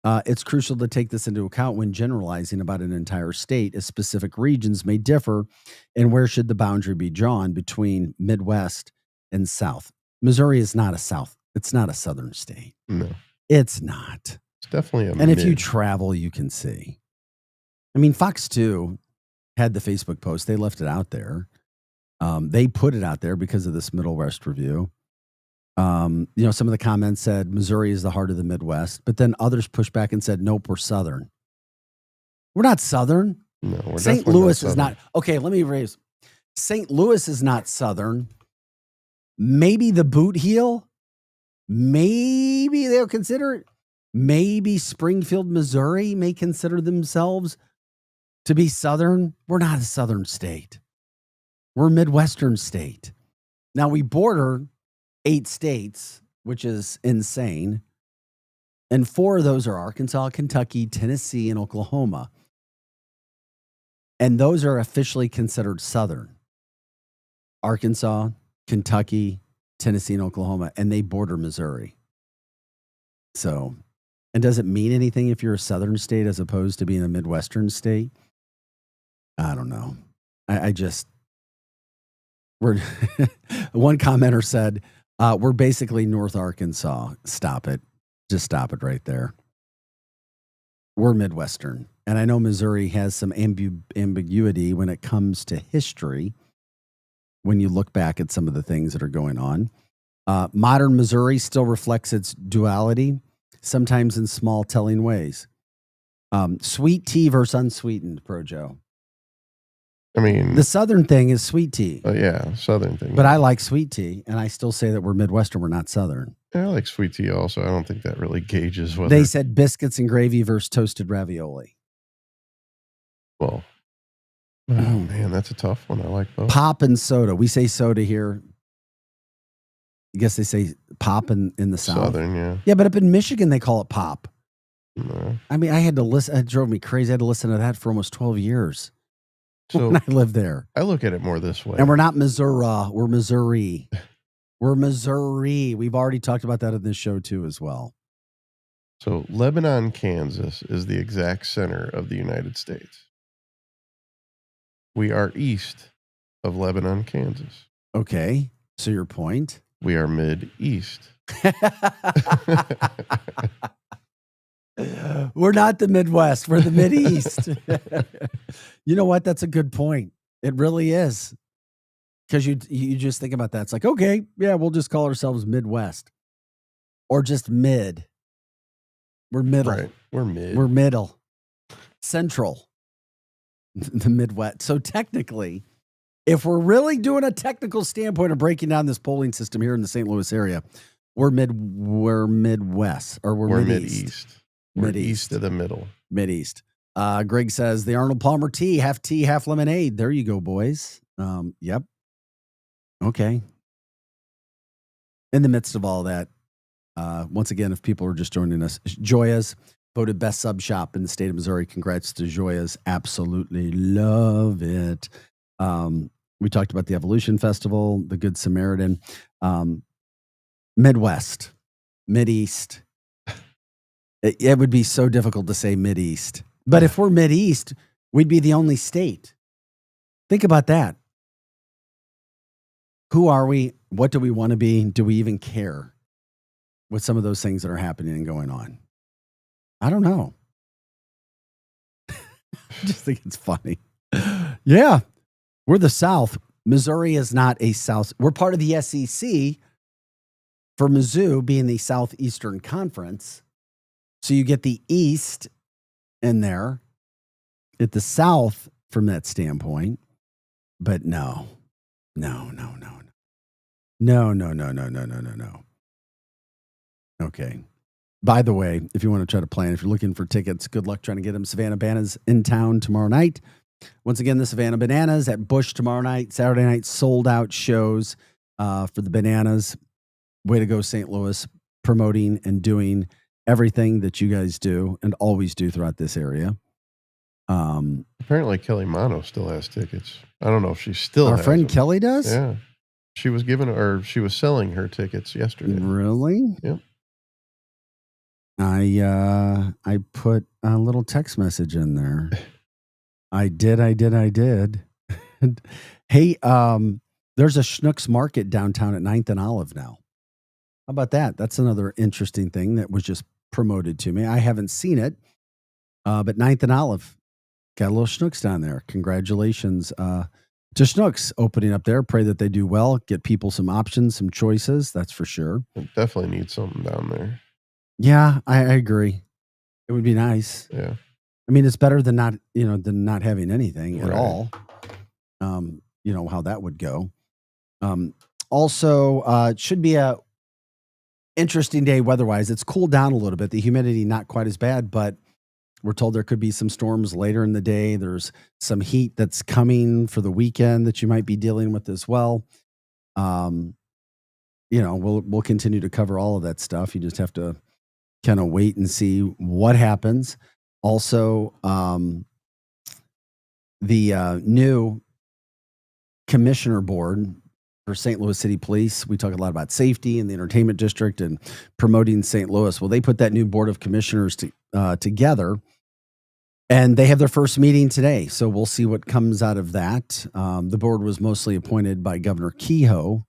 It's crucial to take this into account when generalizing about an entire state, as specific regions may differ, and where should the boundary be drawn between Midwest and South. Missouri is not a South. It's not a Southern state. No, it's not. It's definitely a. And if you travel, you can see. I mean, Fox 2 had the Facebook post. They left it out there. They put it out there because of this Middle West review. Some of the comments said Missouri is the heart of the Midwest, but then others pushed back and said, nope, we're Southern. We're not Southern. No, we're St. definitely Louis not is not. Okay, let me raise. St. Louis is not Southern. Maybe the Boot Heel. Maybe they'll consider it. Maybe Springfield, Missouri may consider themselves to be Southern. We're not a Southern state. We're a Midwestern state. Now we border 8 states, which is insane. And 4 of those are Arkansas, Kentucky, Tennessee, and Oklahoma. And those are officially considered Southern. Arkansas, Kentucky, Tennessee, and Oklahoma. And they border Missouri. So, and does it mean anything if you're a Southern state as opposed to being a Midwestern state? I don't know. One commenter said, we're basically North Arkansas. Stop it. Just stop it right there. We're Midwestern. And I know Missouri has some ambiguity when it comes to history, when you look back at some of the things that are going on. Modern Missouri still reflects its duality, sometimes in small, telling ways. Sweet tea versus unsweetened, Pro Joe. I mean, the Southern thing is sweet tea. Oh, yeah, Southern thing. But I like sweet tea, and I still say that we're Midwestern, we're not Southern. Yeah, I like sweet tea also. I don't think that really gauges whether. They said biscuits and gravy versus toasted ravioli. Well, oh man, that's a tough one. I like both. Pop and soda. We say soda here. I guess they say pop in the South. Southern, yeah. Yeah, but up in Michigan, they call it pop. No. I mean, I had to listen. It drove me crazy. I had to listen to that for almost 12 years. So when I lived there. I look at it more this way. And we're not Missouri. We're Missouri. We're Missouri. We've already talked about that in this show too as well. So Lebanon, Kansas is the exact center of the United States. We are east of Lebanon, Kansas. Okay. So your point? We are mid-east. We're not the Midwest. We're the Mid-East. You know what? That's a good point. It really is. Because you just think about that. It's like, okay, yeah, we'll just call ourselves Midwest. Or just mid. We're middle. Right. We're mid. We're middle. Central. The Midwest. So technically, if we're really doing a technical standpoint of breaking down this polling system here in the St. Louis area, we're Midwest. Or we're Mid-East. We're east of the middle. Mid-East. Greg says the Arnold Palmer tea, half lemonade. There you go, boys. Yep. Okay. In the midst of all that, once again, if people are just joining us, Joya's voted best sub shop in the state of Missouri. Congrats to Joya's. Absolutely love it. We talked about the Evolution Festival, the Good Samaritan, Midwest, Mid-East. It would be so difficult to say Mid-East. But if we're Mid-East, we'd be the only state. Think about that. Who are we? What do we want to be? Do we even care with some of those things that are happening and going on? I don't know. I just think it's funny. Yeah, we're the South. Missouri is not a South. We're part of the SEC for Mizzou being the Southeastern Conference. So you get the East in there at the South from that standpoint. But no. Okay. By the way, if you want to try to plan, if you're looking for tickets, good luck trying to get them. Savannah Bananas in town tomorrow night. Once again, the Savannah Bananas at Busch tomorrow night. Saturday night, sold out shows for the Bananas. Way to go, St. Louis, promoting and doing everything that you guys do and always do throughout this area. Apparently Kelly Mano still has tickets. I don't know if she still Our has friend them. Kelly does? Yeah. She was selling her tickets yesterday. Really? Yep. I put a little text message in there. I did. Hey, there's a Schnucks Market downtown at 9th and Olive now. How about that? That's another interesting thing that was just promoted to me. I haven't seen it, but 9th and Olive got a little Schnucks down there. Congratulations to Schnucks opening up there. Pray that they do well, get people some options, some choices. That's for sure. It definitely needs something down there. Yeah, I agree. It would be nice. Yeah. I mean, it's better than not having anything at Right. all. You know how that would go. Also, it should be a interesting day weather-wise. It's cooled down a little bit. The humidity not quite as bad, but we're told there could be some storms later in the day. There's some heat that's coming for the weekend that you might be dealing with as well. We'll continue to cover all of that stuff. You just have to kind of wait and see what happens. Also, the new commissioner board for St. Louis City Police. We talk a lot about safety in the entertainment district and promoting St. Louis. Well, they put that new board of commissioners together, and they have their first meeting today. So we'll see what comes out of that. The board was mostly appointed by Governor Kehoe,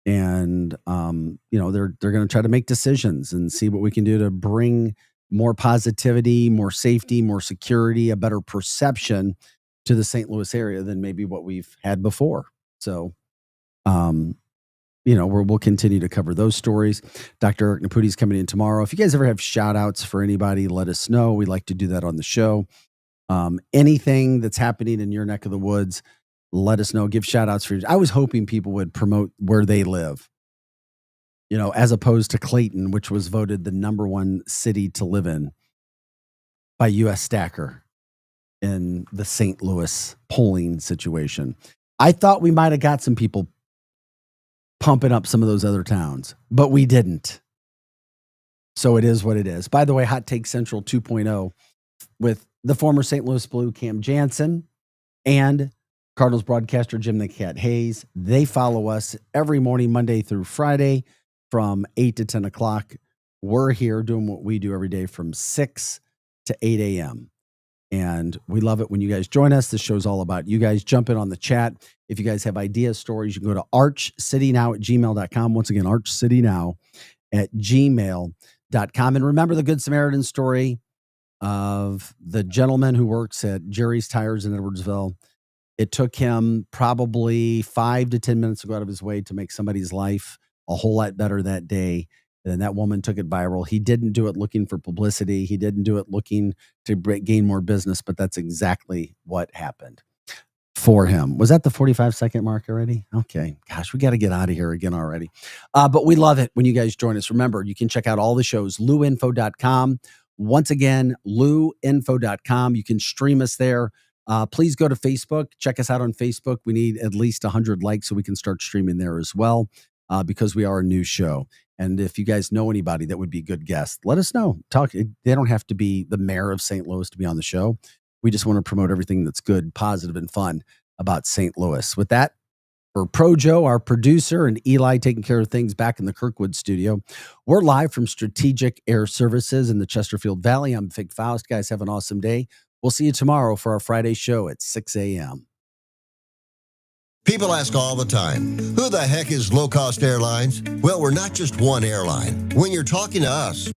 and they're going to try to make decisions and see what we can do to bring more positivity, more safety, more security, a better perception to the St. Louis area than maybe what we've had before. So, we'll continue to cover those stories. Dr. Eric Naputi is coming in tomorrow. If you guys ever have shout outs for anybody, let us know. We like to do that on the show. Anything that's happening in your neck of the woods, let us know. Give shout outs for you. I was hoping people would promote where they live, as opposed to Clayton, which was voted the number one city to live in by US Stacker in the St. Louis polling situation. I thought we might have got some people pumping up some of those other towns, but we didn't. So it is what it is. By the way, Hot Take Central 2.0 with the former St. Louis Blue Cam Jansen and Cardinals broadcaster Jim the Cat Hayes. They follow us every morning, Monday through Friday from 8 to 10 o'clock. We're here doing what we do every day from 6 to 8 a.m. And we love it when you guys join us. This show's all about you guys. Jump in on the chat. If you guys have ideas, stories, you can go to archcitynow@gmail.com. Once again, archcitynow@gmail.com. And remember the Good Samaritan story of the gentleman who works at Jerry's Tires in Edwardsville. It took him probably 5 to 10 minutes to go out of his way to make somebody's life a whole lot better that day. And that woman took it viral. He didn't do it looking for publicity. He didn't do it looking to gain more business, but that's exactly what happened for him. Was that the 45-second mark already? Okay. Gosh, we got to get out of here again already. But we love it when you guys join us. Remember, you can check out all the shows, luinfo.com. Once again, luinfo.com. You can stream us there. Please go to Facebook. Check us out on Facebook. We need at least 100 likes so we can start streaming there as well, because we are a new show. And if you guys know anybody that would be a good guest, let us know. They don't have to be the mayor of St. Louis to be on the show. We just want to promote everything that's good, positive, and fun about St. Louis. With that, for Projo, our producer, and Eli taking care of things back in the Kirkwood studio, we're live from Strategic Air Services in the Chesterfield Valley. I'm Vic Faust. Guys, have an awesome day. We'll see you tomorrow for our Friday show at 6 a.m. People ask all the time, who the heck is Low Cost Airlines? Well, we're not just one airline. When you're talking to us,